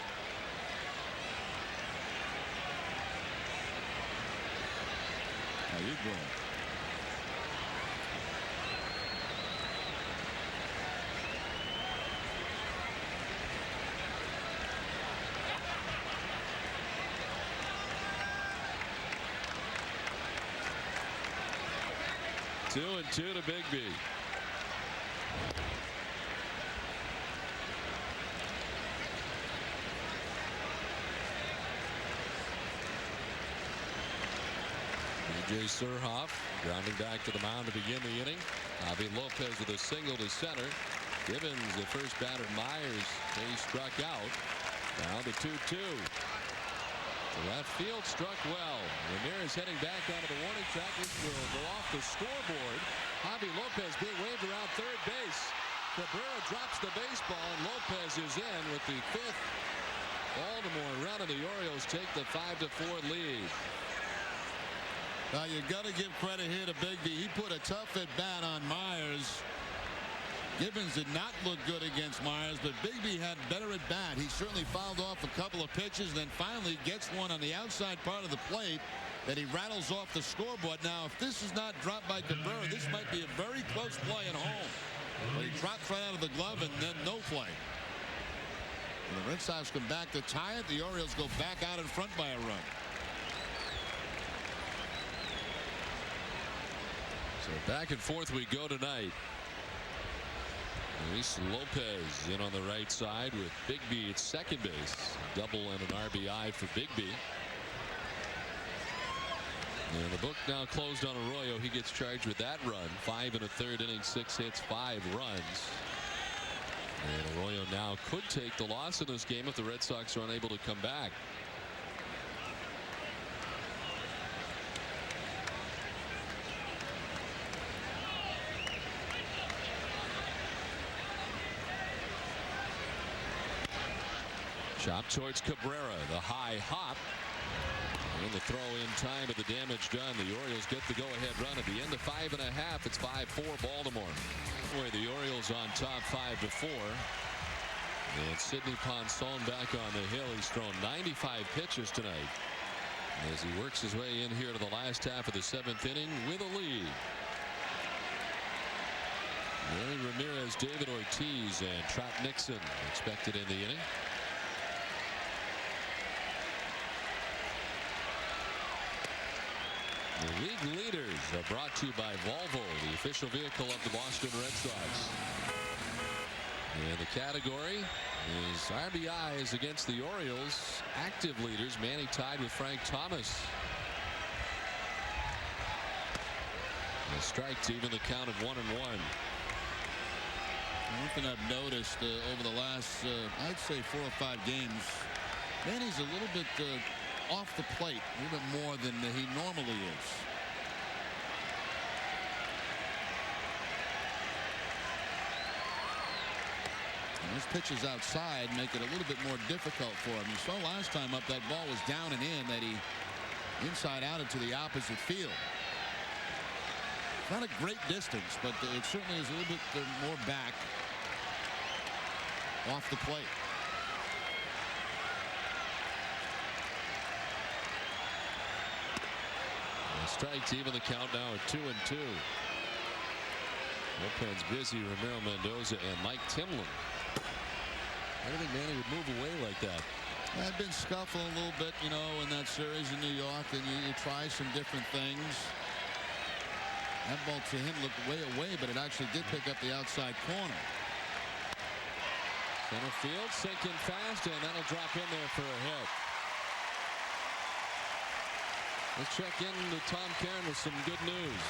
Speaker 2: How you doing?
Speaker 1: Two and two to Bigby. DJ Surhoff grounding back to the mound to begin the inning. Javi Lopez with a single to center. Gibbons, the first batter, Myers, he struck out. Now the 2-2. The left field struck well. Ramirez heading back onto the warning track. This will go off the scoreboard. Javi Lopez being waved around third base. Cabrera drops the baseball, and Lopez is in with the 5th Baltimore run, and the Orioles take the 5-4 lead.
Speaker 2: Now you got to give credit here to Bigby. He put a tough at bat on Myers. Gibbons did not look good against Myers, but Bigby had better at bat. He certainly fouled off a couple of pitches, and then finally gets one on the outside part of the plate that he rattles off the scoreboard. Now, if this is not dropped by Cabrera, this might be a very close play at home. But he drops right out of the glove, and then no play. And the Red Sox come back to tie it. The Orioles go back out in front by a run.
Speaker 1: So back and forth we go tonight. Luis Lopez in on the right side with Bigby at second base. Double and an RBI for Bigby. And the book now closed on Arroyo. He gets charged with that run. 5 1/3 innings, 6 hits, 5 runs. And Arroyo now could take the loss in this game if the Red Sox are unable to come back. Chop towards Cabrera. The high hop. And the throw in time of the damage done. The Orioles get the go-ahead run at the end of 5 1/2. It's 5-4 Baltimore. Boy, the Orioles on top 5-4. And Sidney Ponson back on the hill. He's thrown 95 pitches tonight as he works his way in here to the last half of the 7th inning with a lead. Mary Ramirez, David Ortiz, and Trot Nixon expected in the inning. The league leaders are brought to you by Volvo, the official vehicle of the Boston Red Sox. And the category is RBIs against the Orioles. Active leaders, Manny tied with Frank Thomas. A strike to even the count at 1-1.
Speaker 2: One thing I've noticed over the last, I'd say 4 or 5 games, Manny's a little bit off the plate, a little bit more than he normally is. And those pitches outside make it a little bit more difficult for him. You saw last time up that ball was down and in, that he inside out into the opposite field. Not a great distance, but it certainly is a little bit more back off the plate.
Speaker 1: A strike to even the count now at 2-2. Bullpen's busy. Ramiro Mendoza and Mike Timlin. I don't think Manny would move away like that.
Speaker 2: I've been scuffling a little bit, you know, in that series in New York, and you try some different things. That ball to him looked way away, but it actually did pick up the outside corner.
Speaker 1: Center field sinking fast, and that'll drop in there for a hit. Let's check in with Tom Caron with some good news.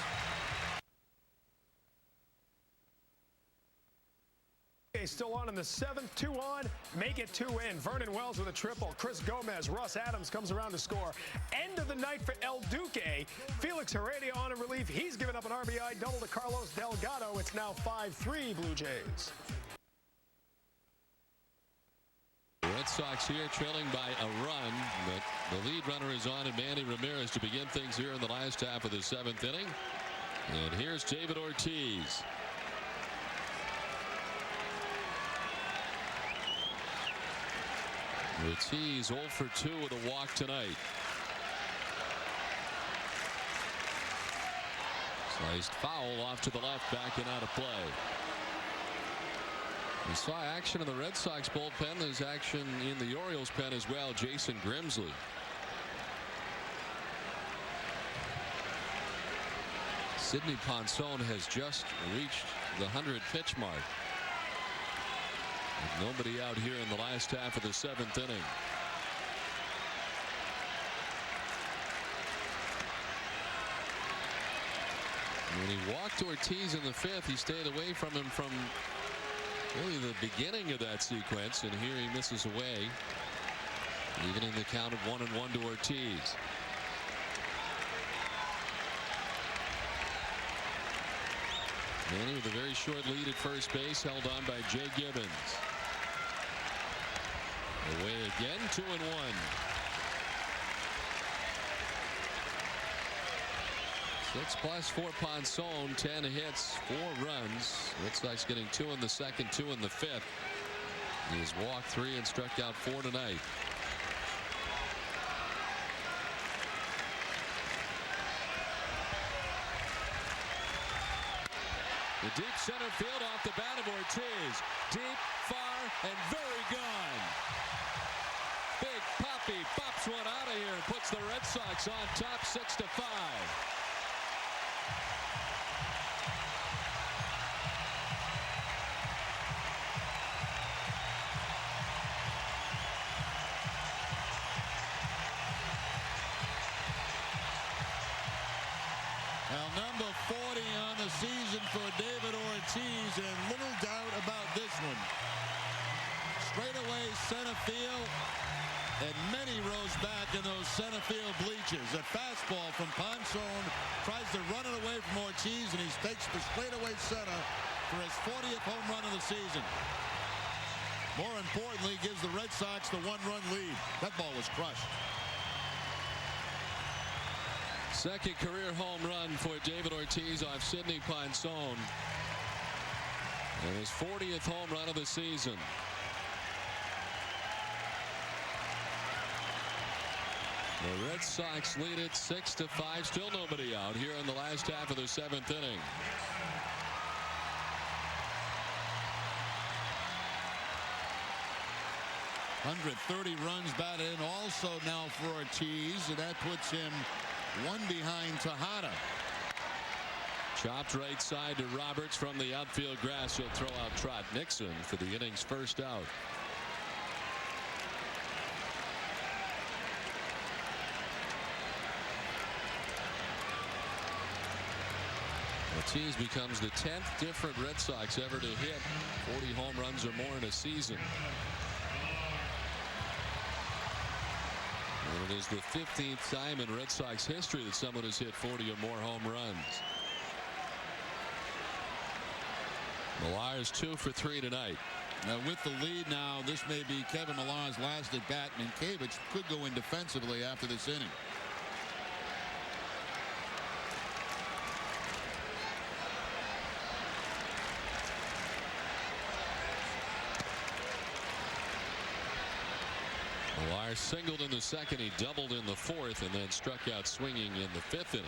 Speaker 5: Still on in the 7th, 2 on, make it 2 in. Vernon Wells with a triple. Chris Gomez, Russ Adams comes around to score. End of the night for El Duque. Felix Heredia on in relief. He's given up an RBI double to Carlos Delgado. It's now 5-3 Blue Jays.
Speaker 1: The Red Sox here trailing by a run, but the lead runner is on, and Manny Ramirez to begin things here in the last half of the 7th inning. And here's David Ortiz. Ortiz 0 for 2 with a walk tonight. Sliced foul off to the left, backing out of play. We saw action in the Red Sox bullpen. There's action in the Orioles pen as well. Jason Grimsley. Sidney Ponson has just reached the 100 pitch mark. With nobody out here in the last half of the 7th inning. When he walked Ortiz in the 5th, he stayed away from him from really the beginning of that sequence, and here he misses away, evening the count of 1-1 to Ortiz. Manny with a very short lead at first base, held on by Jay Gibbons. Away again, 2-1. 6+ for Ponson, 10 hits, 4 runs. Red Sox getting 2 in the 2nd, 2 in the 5th. He has walked 3 and struck out 4 tonight. The deep center field off the bat of Ortiz. Deep, far, and very gone. Big Poppy pops one out of here and puts the Red Sox on top 6-5.
Speaker 2: Now, number 40 on the season for David Ortiz, and little doubt about this one. Straightaway center field, and many rows back in those center field bleachers. A fastball from Ponson, tries to run it away from Ortiz, and he takes the straightaway center for his 40th home run of the season. More importantly, gives the Red Sox the 1-run lead. That ball was crushed.
Speaker 1: Second career home run for David Ortiz off Sidney Ponson. And his 40th home run of the season. The Red Sox lead it 6-5. Still nobody out here in the last half of the 7th inning.
Speaker 2: .130 runs batted in also now for Ortiz, and that puts him 1 behind Tejada.
Speaker 1: Chopped right side to Roberts from the outfield grass. He'll throw out Trot Nixon for the inning's first out. Ortiz becomes the 10th different Red Sox ever to hit 40 home runs or more in a season. And it is the 15th time in Red Sox history that someone has hit 40 or more home runs. Millar's 2 for 3 tonight.
Speaker 2: Now with the lead now, this may be Kevin Millar's last at bat. Minkiewicz could go in defensively after this inning.
Speaker 1: Millar singled in the 2nd. He doubled in the 4th and then struck out swinging in the 5th inning.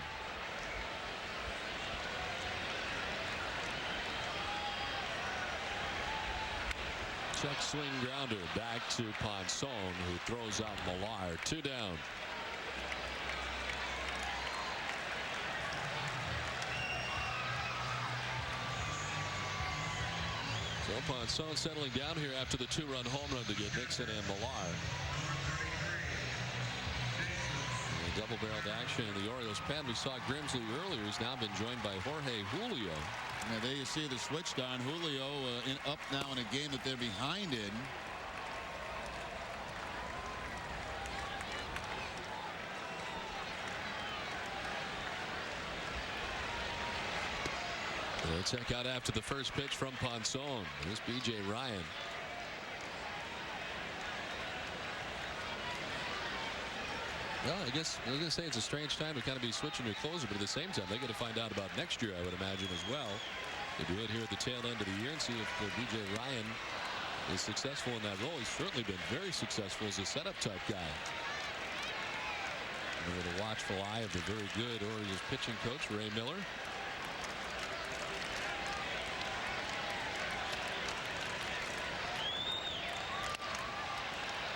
Speaker 1: Check swing grounder back to Bronson, who throws out Millar. 2 down. So Bronson settling down here after the 2-run home run to get Nixon and Millar. Double-barreled action in the Orioles pen. We saw Grimsley earlier. He's now been joined by Jorge Julio.
Speaker 2: Now there you see the switch down. Julio up now in a game that they're behind in.
Speaker 1: They'll check out after the first pitch from Bronson. This B.J. Ryan. Well, I guess I was going to say it's a strange time to kind of be switching your closer, but at the same time, they got to find out about next year, I would imagine, as well. They do it here at the tail end of the year and see if B.J. Ryan is successful in that role. He's certainly been very successful as a setup type guy. Under the watchful eye of the very good Orioles pitching coach, Ray Miller.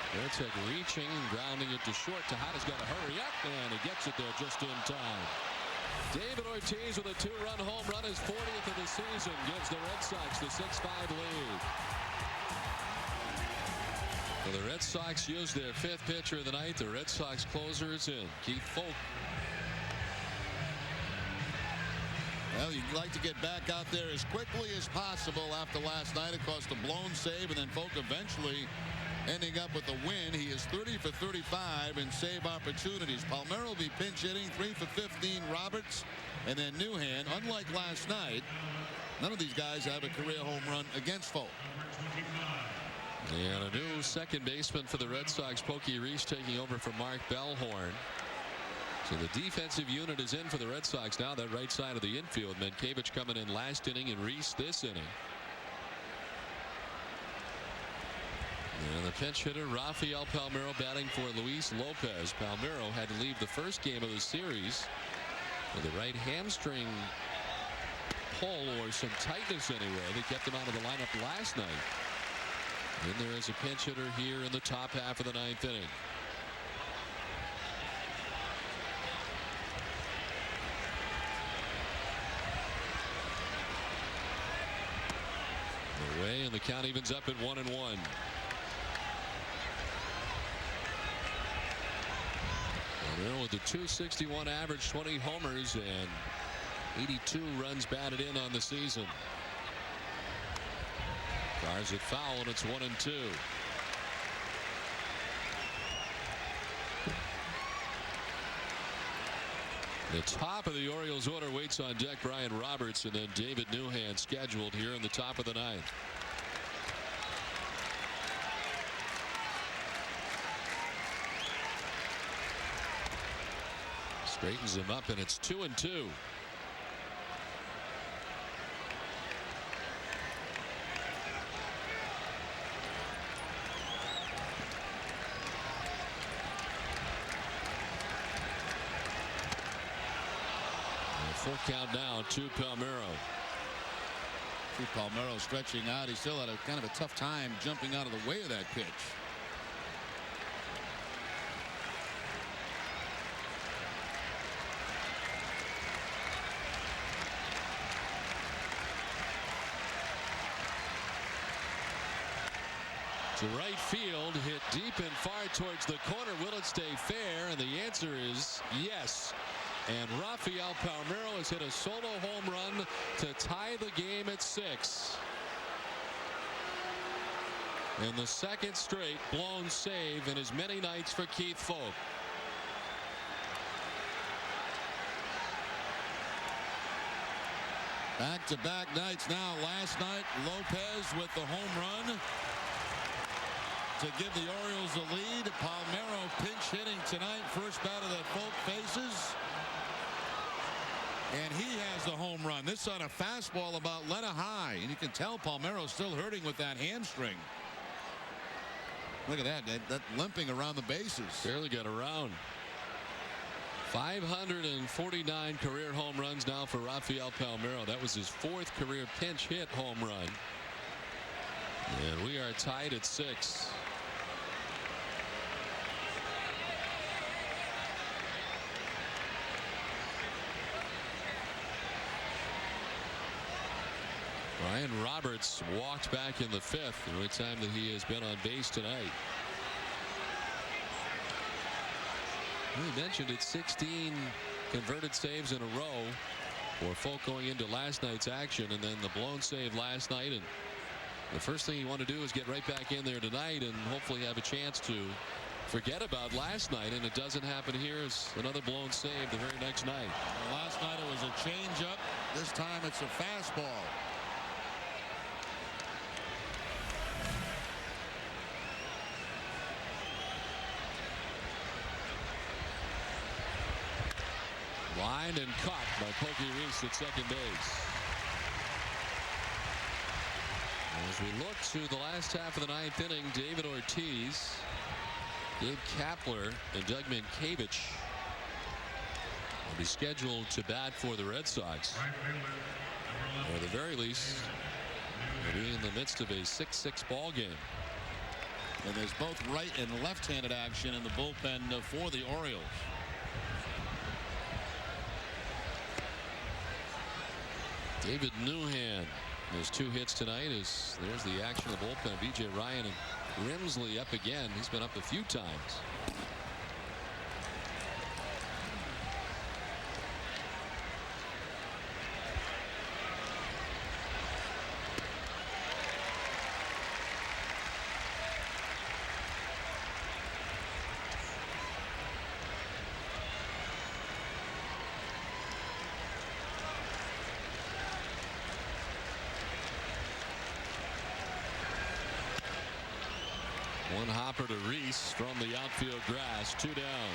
Speaker 1: Veritek reaching and grounding it to short. Tejada's got to hurry up, and he gets it there just in time. David Ortiz with a 2-run home run, his 40th of the season, gives the Red Sox the 6-5 lead. Well, the Red Sox used their 5th pitcher of the night. The Red Sox closer is in, Keith Folk.
Speaker 2: Well, you'd like to get back out there as quickly as possible after last night. Of course, the blown save, and then Folk eventually ending up with a win. He is 30 for 35 in save opportunities. Palmeiro will be pinch hitting, 3 for 15. Roberts, and then Newhand. Unlike last night, none of these guys have a career home run against Folk.
Speaker 1: And a new second baseman for the Red Sox, Pokey Reese, taking over for Mark Bellhorn. So the defensive unit is in for the Red Sox now. That right side of the infield. Mankiewicz coming in last inning and Reese this inning. And the pinch hitter, Rafael Palmeiro, batting for Luis Lopez. Palmeiro had to leave the first game of the series with a right hamstring pull, or some tightness anyway, that kept him out of the lineup last night. And there is a pinch hitter here in the top half of the 9th inning. Away, and the count evens up at 1-1. With a .261 average, 20 homers, and 82 runs batted in on the season. Fires it foul, and it's 1-2. The top of the Orioles order waits on deck. Brian Roberts and then David Newhand scheduled here in the top of the 9th. Straightens him up, and it's 2-2. Full count now to Palmeiro.
Speaker 2: Palmeiro stretching out. He still had a kind of a tough time jumping out of the way of that pitch.
Speaker 1: To right field, hit deep and far towards the corner. Will it stay fair? And the answer is yes. And Rafael Palmeiro has hit a solo home run to tie the game at 6. And the second straight blown save in as many nights for Keith Folk.
Speaker 2: Back-to-back nights now. Last night, Lopez with the home run to give the Orioles a lead. Palmeiro pinch hitting tonight. First batter that Folk faces. And he has the home run. This on a fastball about letter high. And you can tell Palmeiro's still hurting with that hamstring. Look at that limping around the bases.
Speaker 1: Barely got around. 549 career home runs now for Rafael Palmeiro. That was his 4th career pinch hit home run. And we are tied at 6. Ryan Roberts walked back in the 5th, the only time that he has been on base tonight. We mentioned it's 16 converted saves in a row for Folk going into last night's action, and then the blown save last night. And the first thing you want to do is get right back in there tonight and hopefully have a chance to forget about last night. And it doesn't happen here. It's another blown save the very next night.
Speaker 2: Well, last night it was a changeup. This time it's a fastball.
Speaker 1: Lined and caught by Pokey Reese at second base. As we look to the last half of the 9th inning, David Ortiz, Gabe Kapler, and Doug Minkiewicz will be scheduled to bat for the Red Sox. Or at the very least, they'll be in the midst of a 6-6 ball game.
Speaker 2: And there's both right and left-handed action in the bullpen for the Orioles.
Speaker 1: David Newhan has 2 hits tonight. There's the action of the bullpen. B.J. Ryan and Grimsley up again. He's been up a few times. One hopper to Reese from the outfield grass. 2 down.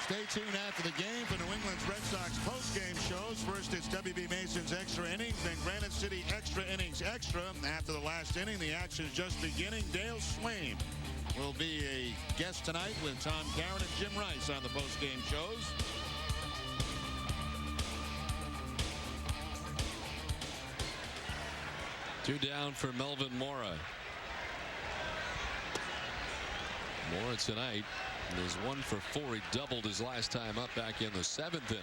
Speaker 2: Stay tuned after the game for New England's Red Sox post-game shows. First, it's W.B. Mason's Extra Innings, then Granite City Extra Innings Extra. After the last inning, the action is just beginning. Dale Swaim will be a guest tonight with Tom Caron and Jim Rice on the post-game shows.
Speaker 1: Two down for Melvin Mora. Mora tonight is 1 for 4. He doubled his last time up back in the 7th inning.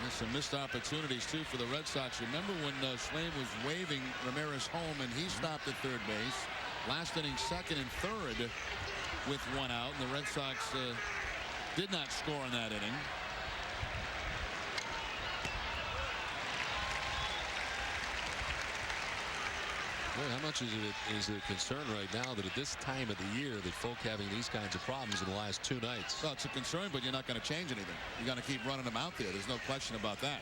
Speaker 2: There's some missed opportunities too for the Red Sox. Remember when Swaim was waving Ramirez home and he stopped at third base. Last inning, 2nd and 3rd with 1 out, and the Red Sox did not score in that inning.
Speaker 1: Boy, how much is it a concern right now that at this time of the year that folk having these kinds of problems in the last 2 nights?
Speaker 2: Well, it's a concern, but you're not going to change anything. You're going to keep running them out there. There's no question about that.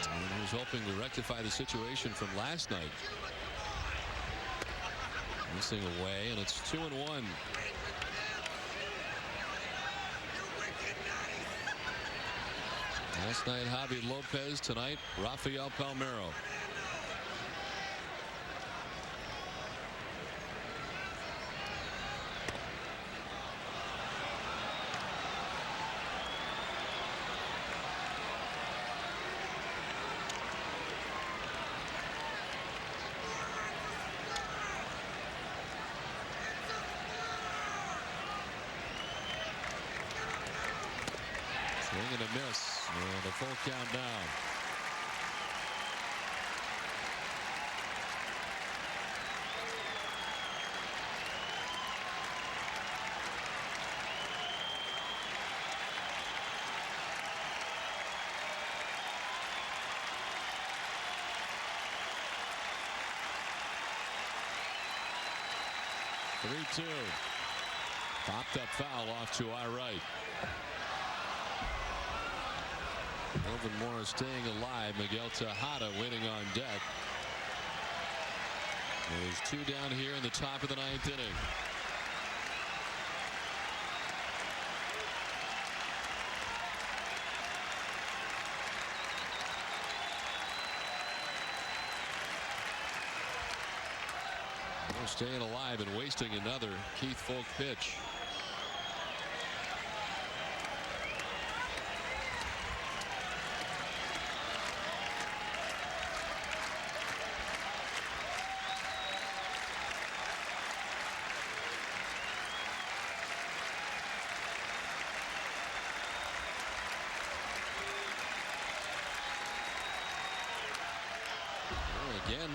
Speaker 1: And he was hoping to rectify the situation from last night. Missing away, and it's 2-1. Last night, Javi Lopez. Tonight, Rafael Palmeiro. Swing and a miss, and a full count down. Three-2. Popped up foul off to our right. Melvin Mora staying alive. Miguel Tejada waiting on deck. There's 2 down here in the top of the 9th inning. Mora staying alive and wasting another Keith Folk pitch.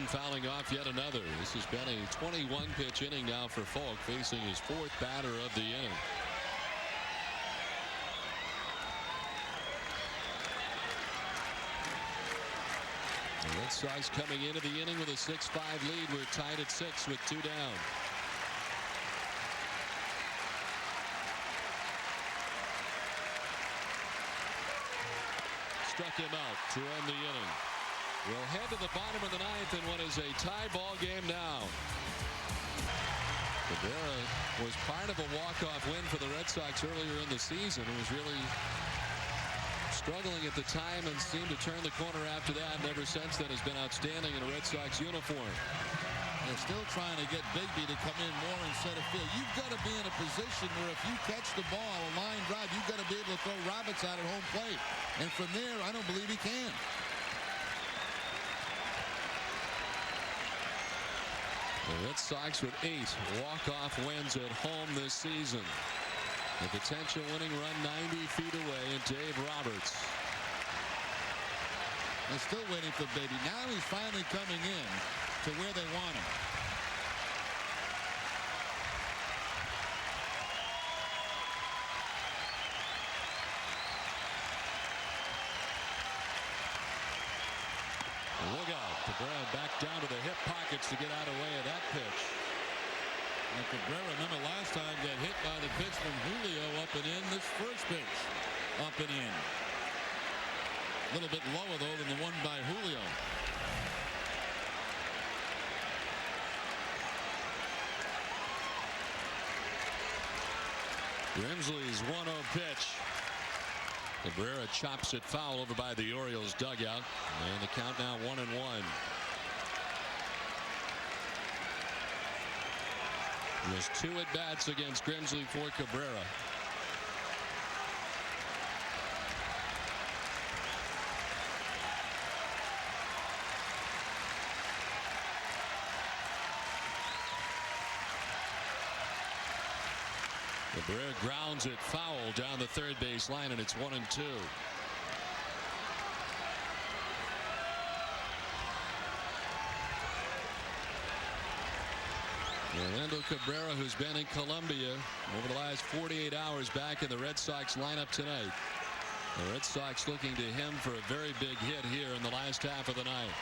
Speaker 1: fouling off yet another. This has been a 21 pitch inning now for Falk, facing his 4th batter of the inning. The Red Sox coming into the inning with a 6-5 lead. We're tied at 6 with 2 down. Struck him out to end the inning. We'll head to the bottom of the 9th in what is a tie ball game now. Cabrera was part of a walk-off win for the Red Sox earlier in the season. It was really struggling at the time and seemed to turn the corner after that, and ever since then has been outstanding in a Red Sox uniform.
Speaker 2: They're still trying to get Bigby to come in more in center field. You've got to be in a position where if you catch the ball, a line drive, you've got to be able to throw Roberts out at home plate. And from there, I don't believe he can.
Speaker 1: The Red Sox with 8 walk-off wins at home this season. The potential winning run 90 feet away, and Dave Roberts.
Speaker 2: They're still waiting for Bigby. Now he's finally coming in to where they want him.
Speaker 1: Look out. Cabrera back down to the hip pockets to get out of the way of that pitch.
Speaker 2: And Cabrera, remember last time, got hit by the pitch from Julio up and in. This first pitch up and in. A little bit lower, though, than the one by Julio.
Speaker 1: Grimsley's 1-0 pitch. Cabrera chops it foul over by the Orioles dugout, and the count now 1-1. There's 2 at-bats against Grimsley for Cabrera. Cabrera grounds it foul down the third base line, and it's 1-2. Orlando Cabrera, who's been in Colombia over the last 48 hours, back in the Red Sox lineup tonight. The Red Sox looking to him for a very big hit here in the last half of the night.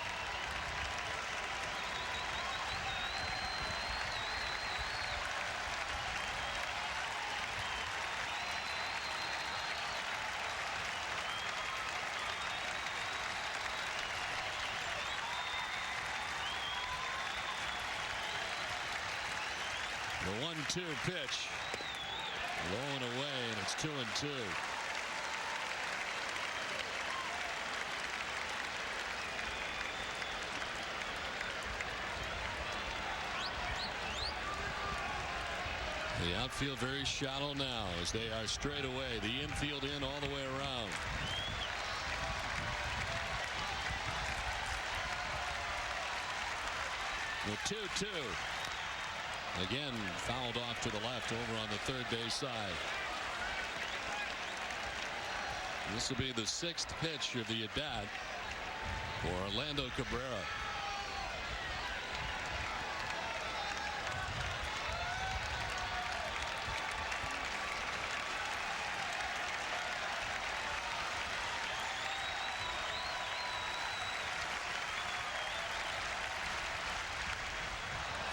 Speaker 1: The 1-2 pitch. Low and away, and it's 2-2. The outfield very shallow now as they are straight away. The infield in all the way around. The 2-2. Again, fouled off to the left over on the third base side. This will be the 6th pitch of the at-bat for Orlando Cabrera.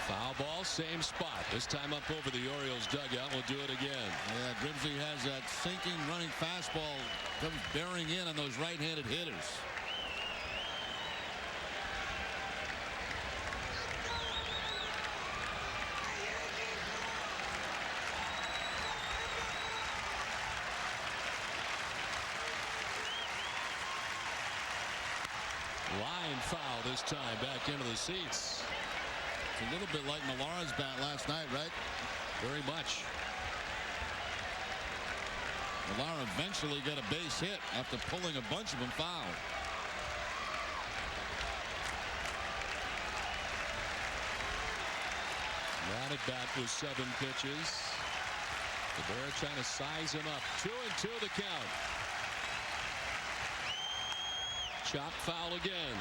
Speaker 1: Foul ball, same spot. This time up over the Orioles dugout. We'll do it again.
Speaker 2: Yeah, Grimsley has that sinking, running fastball. Comes bearing in on those right-handed hitters.
Speaker 1: Line foul this time, back into the seats.
Speaker 2: It's a little bit like Millar's bat last night, right?
Speaker 1: Very much.
Speaker 2: Millar eventually got a base hit after pulling a bunch of them foul.
Speaker 1: That at bat was 7 pitches. Cabrera trying to size him up. 2-2 the count. Chop foul again.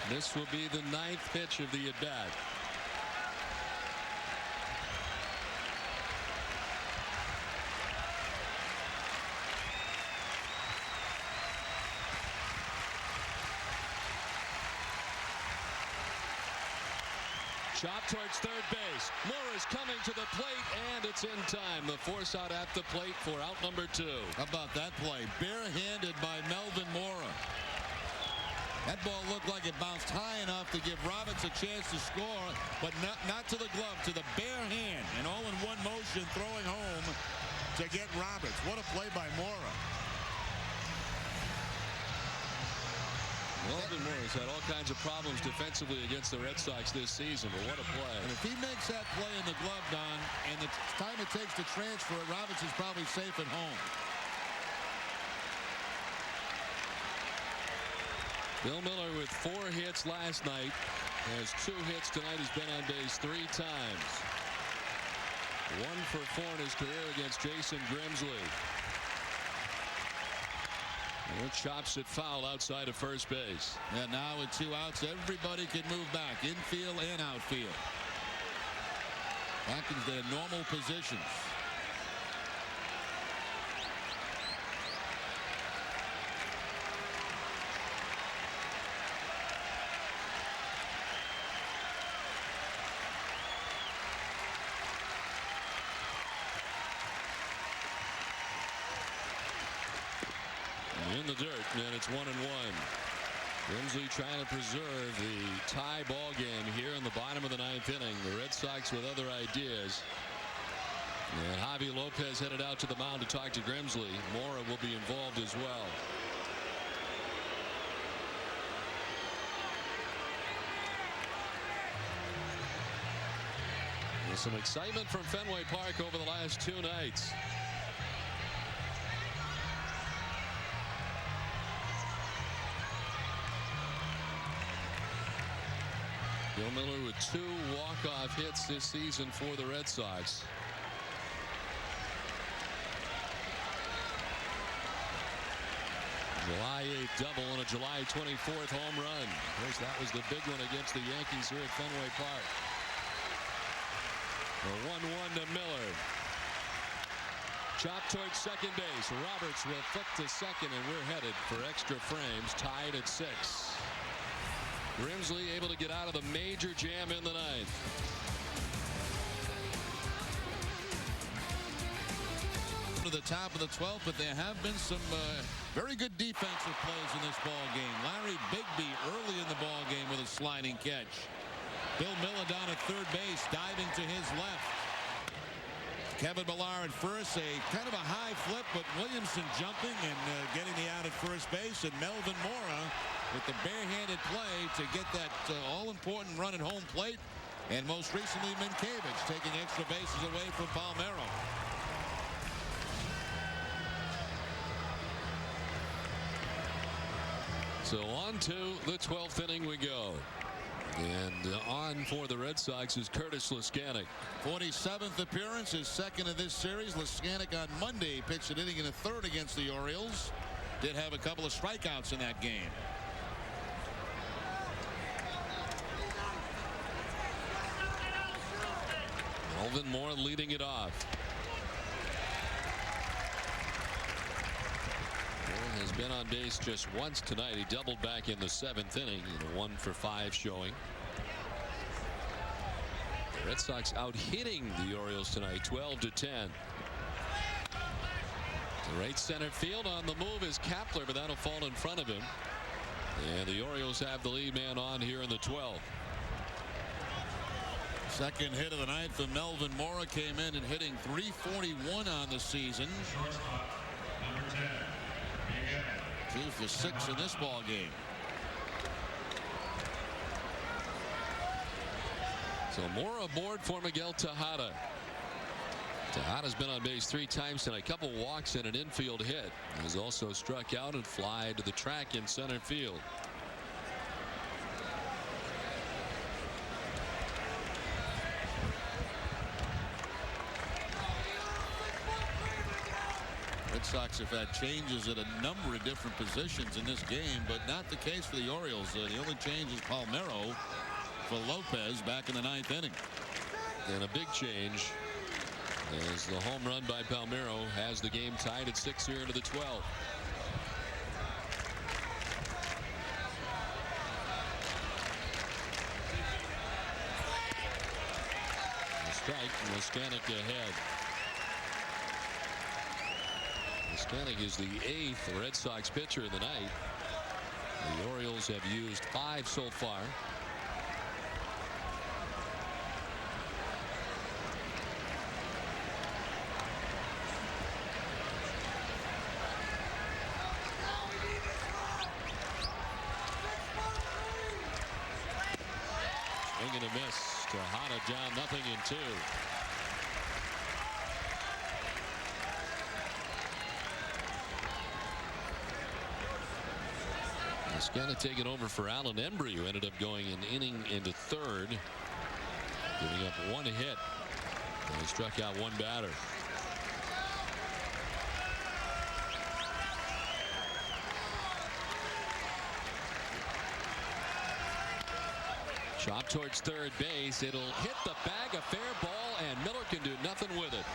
Speaker 1: This will be the 9th pitch of the at-bat. Chop towards third base. Mora's coming to the plate, and it's in time. The force out at the plate for out number 2.
Speaker 2: How about that play? Barehanded by Melvin Mora. That ball looked like it bounced high enough to give Roberts a chance to score, but not to the glove, to the bare hand. And all in one motion, throwing home to get Roberts. What a play by Mora.
Speaker 1: Melvin Mora's had all kinds of problems defensively against the Red Sox this season, but what a play.
Speaker 2: And if he makes that play in the glove, Don, and the time it takes to transfer it, Roberts is probably safe at home.
Speaker 1: Bill Miller with 4 hits last night. Has 2 hits tonight. He's been on base 3 times. 1 for 4 in his career against Jason Grimsley. And chops it foul outside of first base.
Speaker 2: And now with 2 outs, everybody can move back, infield and outfield. Back into their normal positions.
Speaker 1: In the dirt, and it's 1-1. Grimsley trying to preserve the tie ball game here in the bottom of the 9th inning. The Red Sox with other ideas. And Javi Lopez headed out to the mound to talk to Grimsley. Mora will be involved as well. There's some excitement from Fenway Park over the last 2 nights. Bill Miller with 2 walk-off hits this season for the Red Sox. July 8th double and a July 24th home run. Of course, that was the big one against the Yankees here at Fenway Park. The 1-1 to Miller. Chop towards second base. Roberts will flip to second, and we're headed for extra frames, tied at 6. Grimsley able to get out of the major jam in the 9th.
Speaker 2: To the top of the 12th, but there have been some very good defensive plays in this ball game. Larry Bigby early in the ball game with a sliding catch. Bill Miller down at third base, diving to his left. Kevin Millar at first, a kind of a high flip, but Williamson jumping and getting the out at first base, and Melvin Mora with the barehanded play to get that all-important run at home plate. And most recently, Minkiewicz taking extra bases away from Palmeiro.
Speaker 1: So on to the 12th inning we go. And on for the Red Sox is Curtis Leskanic.
Speaker 2: 47th appearance, his second of this series. Leskanic on Monday pitched an inning and a third against the Orioles. Did have a couple of strikeouts in that game.
Speaker 1: Melvin Mora leading it off. Mora has been on base just once tonight. He doubled back in the 7th inning in a 1-for-5 showing. The Red Sox out hitting the Orioles tonight 12-10. The right center field on the move is Kapler, but that'll fall in front of him. And the Orioles have the lead man on here in the 12th.
Speaker 2: Second hit of the night for Melvin Mora, came in and hitting .341 on the season.
Speaker 3: Shortstop, number 10, Miguel.
Speaker 2: 2 for 6 in this ball game.
Speaker 1: So Mora aboard for Miguel Tejada. Tejada's been on base 3 times tonight. A couple walks and an infield hit. He's also struck out and fly to the track in center field.
Speaker 2: Red Red Sox have had changes at a number of different positions in this game, but not the case for the Orioles. The only change is Palmeiro for Lopez back in the 9th inning.
Speaker 1: And a big change as the home run by Palmeiro has the game tied at 6 here into the 12th. Strike, Moscanic ahead. Moscanic is the 8th Red Sox pitcher of the night. The Orioles have used 5 so far. Swing and a miss. Tejada down 0-2. Moscanic taking over for Alan Embry, who ended up going an inning into 3rd, giving up 1 hit, and he struck out 1 batter. Chop towards 3rd base. It'll hit the bag, a fair ball, and Miller can do nothing with it.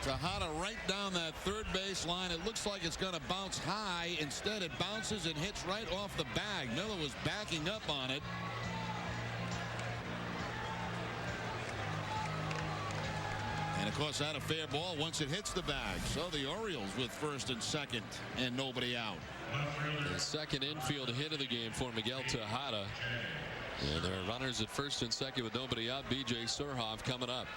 Speaker 2: Tejada right down that 3rd base line. It looks like it's going to bounce high. Instead, it bounces and hits right off the bag. Miller was backing up on it. And of course, that a fair ball once it hits the bag. So the Orioles with 1st and 2nd and nobody out.
Speaker 1: The 2nd infield hit of the game for Miguel Tejada. And there are runners at 1st and 2nd with nobody out. B.J. Surhoff coming up.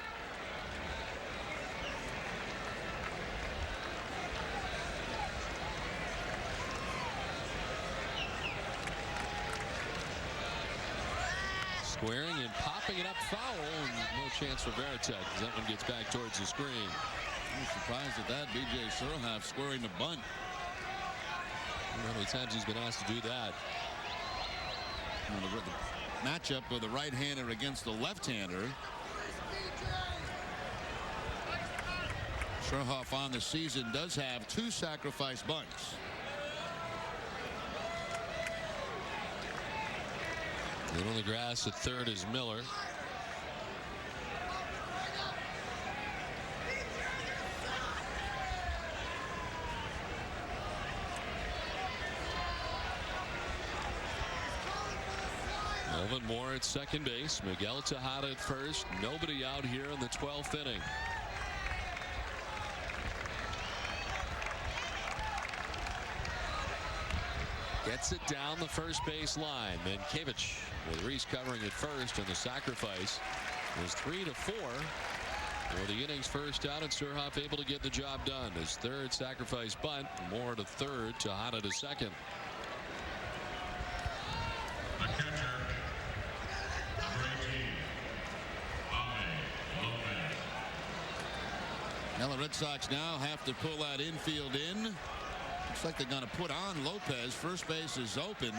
Speaker 1: Squaring and popping it up foul, and no chance for Varitek as that one gets back towards the screen.
Speaker 2: I'm surprised at that. B.J. Surhoff scoring the bunt.
Speaker 1: I don't know how many times he's been asked to do that.
Speaker 2: Well, the matchup of the right-hander against the left-hander. Surhoff on the season does have 2 sacrifice bunts.
Speaker 1: And on the grass at 3rd is Miller. Melvin Moore at 2nd base. Miguel Tejada at 1st. Nobody out here in the 12th inning. Gets it down the 1st base line. Mankiewicz with Reese covering at 1st, and the sacrifice was 3-4 for the inning's 1st out, and Surhoff able to get the job done. His 3rd sacrifice bunt. Moore to 3rd, Tejada to 2nd.
Speaker 3: The catcher, number 18, Lopez.
Speaker 2: Now the Red Sox now have to pull that infield in. Looks like they're going to put on Lopez. 1st base is open,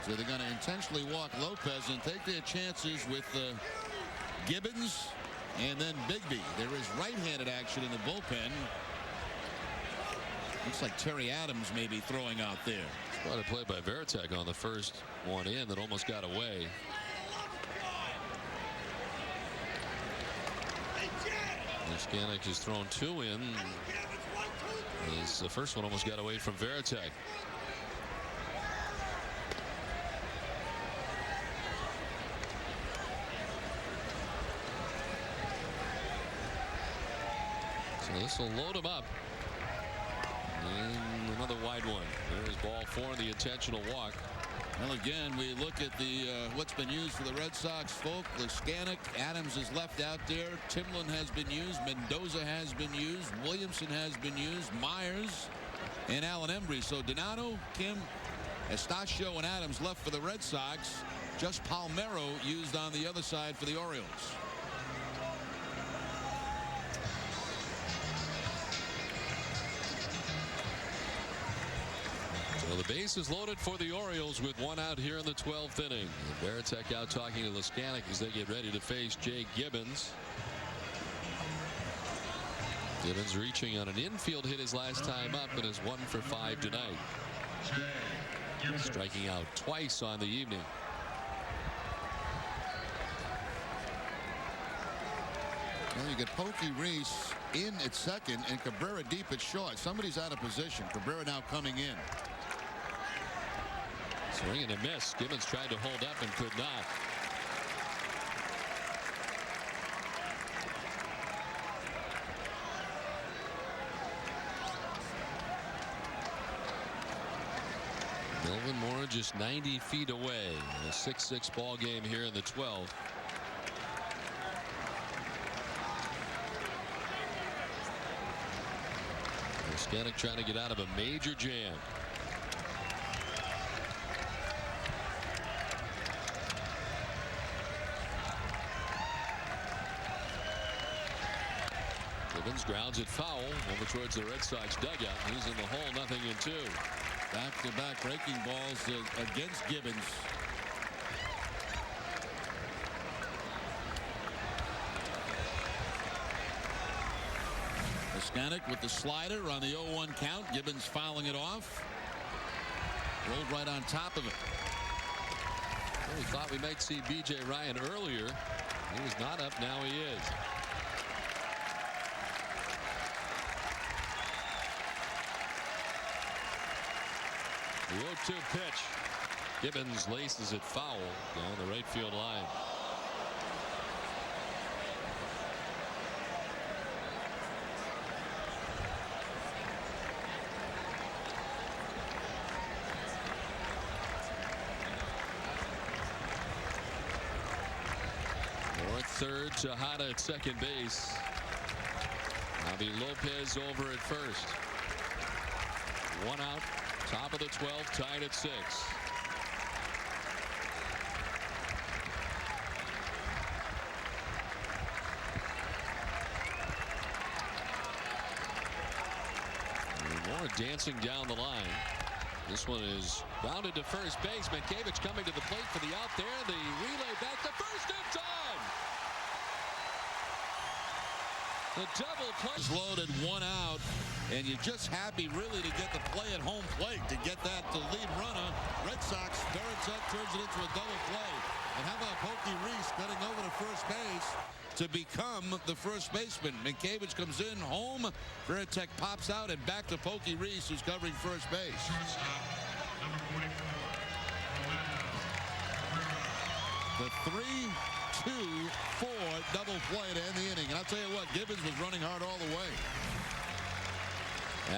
Speaker 2: so they're going to intentionally walk Lopez and take their chances with Gibbons and then Bigby. There is right-handed action in the bullpen. Looks like Terry Adams may be throwing out there.
Speaker 1: What a play by Varitek on the first one in that almost got away. Moscanic has thrown 2 in. The first one almost got away from Varitek. So this will load him up. And another wide one. There's ball 4, the intentional walk.
Speaker 2: Well, again, we look at the what's been used for the Red Sox folk. Moscanic, Adams is left out there. Timlin has been used. Mendoza has been used. Williamson has been used. Myers and Alan Embry. So Donato, Kim, Estacio, and Adams left for the Red Sox. Just Palmeiro used on the other side for the Orioles.
Speaker 1: Well, the base is loaded for the Orioles with one out here in the 12th inning. And Varitek out talking to Leskanic as they get ready to face Jay Gibbons. Gibbons reaching on an infield hit his last time up and is 1 for 5 tonight. Striking out twice on the evening.
Speaker 2: Well, you get Pokey Reese in at second and Cabrera deep at short. Somebody's out of position. Cabrera now coming in.
Speaker 1: Swing and a miss. Gibbons tried to hold up and could not. Melvin Moore just 90 feet away. A 6-6 ball game here in the 12th. Leskanic trying to get out of a major jam. Gibbons grounds it foul over towards the Red Sox dugout. He's in the hole, 0-2.
Speaker 2: Back-to-back breaking balls against Gibbons. Leskanic with the slider on the 0-1 count. Gibbons fouling it off. Rolled right on top of it.
Speaker 1: Well, we thought we might see B.J. Ryan earlier. He was not up. Now he is. The 0-2 pitch. Gibbons laces it foul down the right field line. Third, Tejada at second base. Javi Lopez over at first. One out, top of the 12th, tied at 6. Moore dancing down the line. This one is rounded to first base. Mankiewicz coming to the plate for the out there. The relay back to first in time. The double play
Speaker 2: is loaded, one out, and you're just happy really to get the play at home plate to get that to lead runner. Red Sox, Varitek turns it into a double play. And how about Pokey Reese getting over to first base to become the first baseman? Mankiewicz comes in home. Varitek pops out and back to Pokey Reese, who's covering first base. The 3-2-4 double play to end the inning. And I'll tell you what, Gibbons was running hard all the way.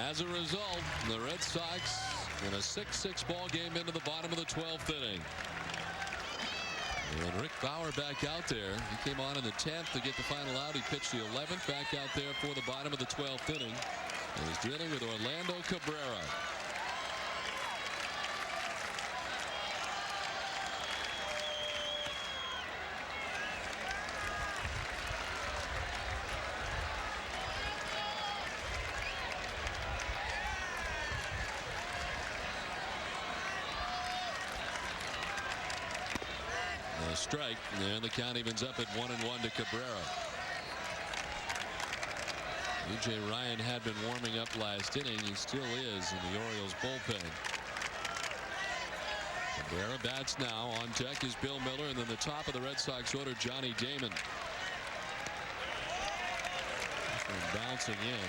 Speaker 1: As a result, the Red Sox in a 6-6 ball game into the bottom of the 12th inning. And Rick Bauer back out there. He came on in the 10th to get the final out. He pitched the 11th back out there for the bottom of the 12th inning. And he's dealing with Orlando Cabrera. Strike, and the count evens up at 1-1 to Cabrera. B.J. Ryan had been warming up last inning. He still is in the Orioles bullpen. Cabrera bats now. On deck is Bill Miller, and then the top of the Red Sox order, Johnny Damon. And bouncing in.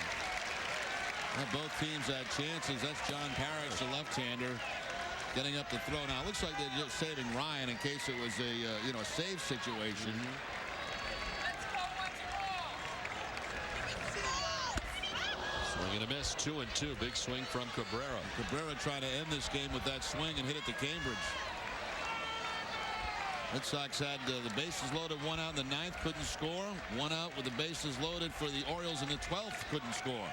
Speaker 2: Well, both teams had chances. That's John Parrish, the left-hander, getting up to throw. Now it looks like they're just saving Ryan in case it was a save situation.
Speaker 1: Swing and a miss, 2-2. Big swing from Cabrera.
Speaker 2: Cabrera trying to end this game with that swing and hit it to Cambridge. Red Sox had the bases loaded, one out in the 9th, couldn't score. One out with the bases loaded for the Orioles in the 12th, couldn't score.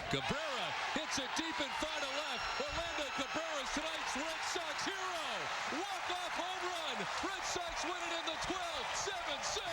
Speaker 1: Cabrera hits it deep in far to left. Orlando Cabrera is tonight's Red Sox hero. Walk-off home run. Red Sox win it in the 12th, 7-6.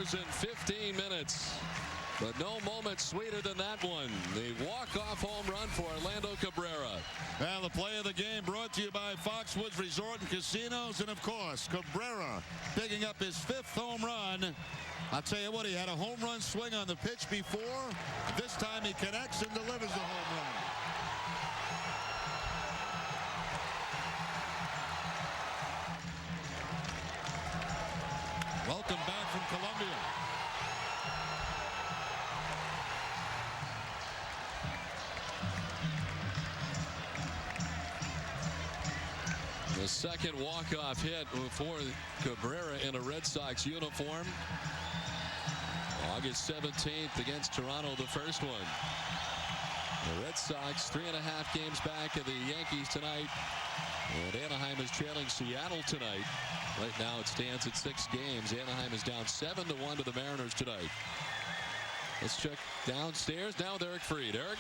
Speaker 1: hours and 15 minutes. But no moment sweeter than that one. The walk-off home run for Orlando Cabrera.
Speaker 2: Well, the play of the game brought to you by Foxwoods Resort and Casinos. And, of course, Cabrera picking up his 5th home run. I'll tell you what, he had a home run swing on the pitch before. This time he connects and delivers the home run. Welcome back from Colombia.
Speaker 1: The second walk-off hit for Cabrera in a Red Sox uniform. August 17th against Toronto, the first one. The Red Sox 3.5 games back of the Yankees tonight. And Anaheim is trailing Seattle tonight. Right now it stands at 6 games. Anaheim is down 7-1 to the Mariners tonight. Let's check downstairs now with Eric Fried. Eric?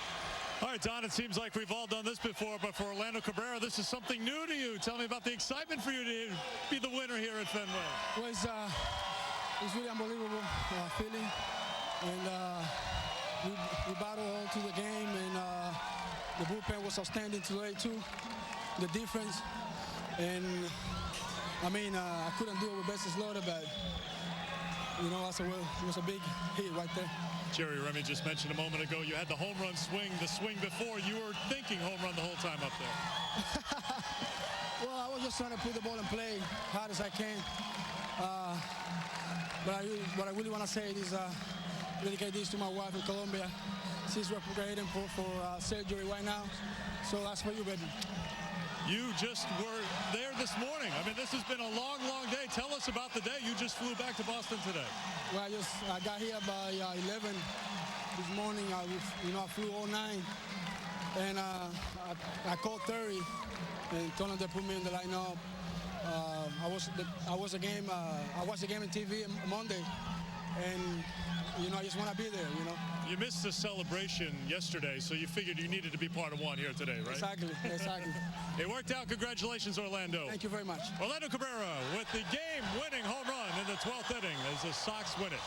Speaker 4: All right, Don, it seems like we've all done this before, but for Orlando Cabrera, this is something new to you. Tell me about the excitement for you to be the winner here at Fenway.
Speaker 6: Well, it's really unbelievable feeling, and we battled all through the game, and the bullpen was outstanding today too. The defense, and I mean, I couldn't do it with bases loaded, but you know, it was a big hit right there.
Speaker 4: Jerry Remy just mentioned a moment ago you had the home run swing, the swing before. You were thinking home run the whole time up there.
Speaker 6: Well, I was just trying to put the ball in play hard as I can. But what I really want to say is dedicate this to my wife in Colombia. She's recuperating for surgery right now. So that's for you, baby.
Speaker 4: You just were there this morning. I mean, this has been a long, long day. Tell us about the day. You just flew back to Boston today.
Speaker 6: Well, I got here by 11 this morning. I flew all night, and I called Terry and told him to put me in the lineup. I watched the game on TV on Monday, and I just want to be there.
Speaker 4: You missed the celebration yesterday, so you figured you needed to be part of one here today, right?
Speaker 6: Exactly.
Speaker 4: It worked out. Congratulations, Orlando.
Speaker 6: Thank you very much.
Speaker 4: Orlando Cabrera with the game-winning home run in the 12th inning as the Sox win it.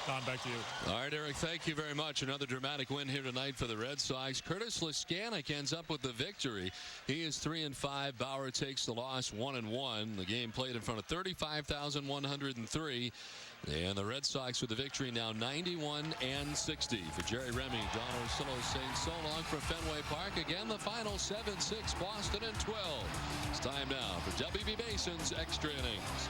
Speaker 4: Don, back to you.
Speaker 1: All right, Eric, thank you very much. Another dramatic win here tonight for the Red Sox. Curtis Leskanic ends up with the victory. He is 3-5. Bauer takes the loss 1-1. The game played in front of 35,103. And the Red Sox with the victory now 91-60. For Jerry Remy, Don Orsillo saying so long from Fenway Park. Again, the final 7-6 Boston in 12. It's time now for WB Mason's Extra Innings.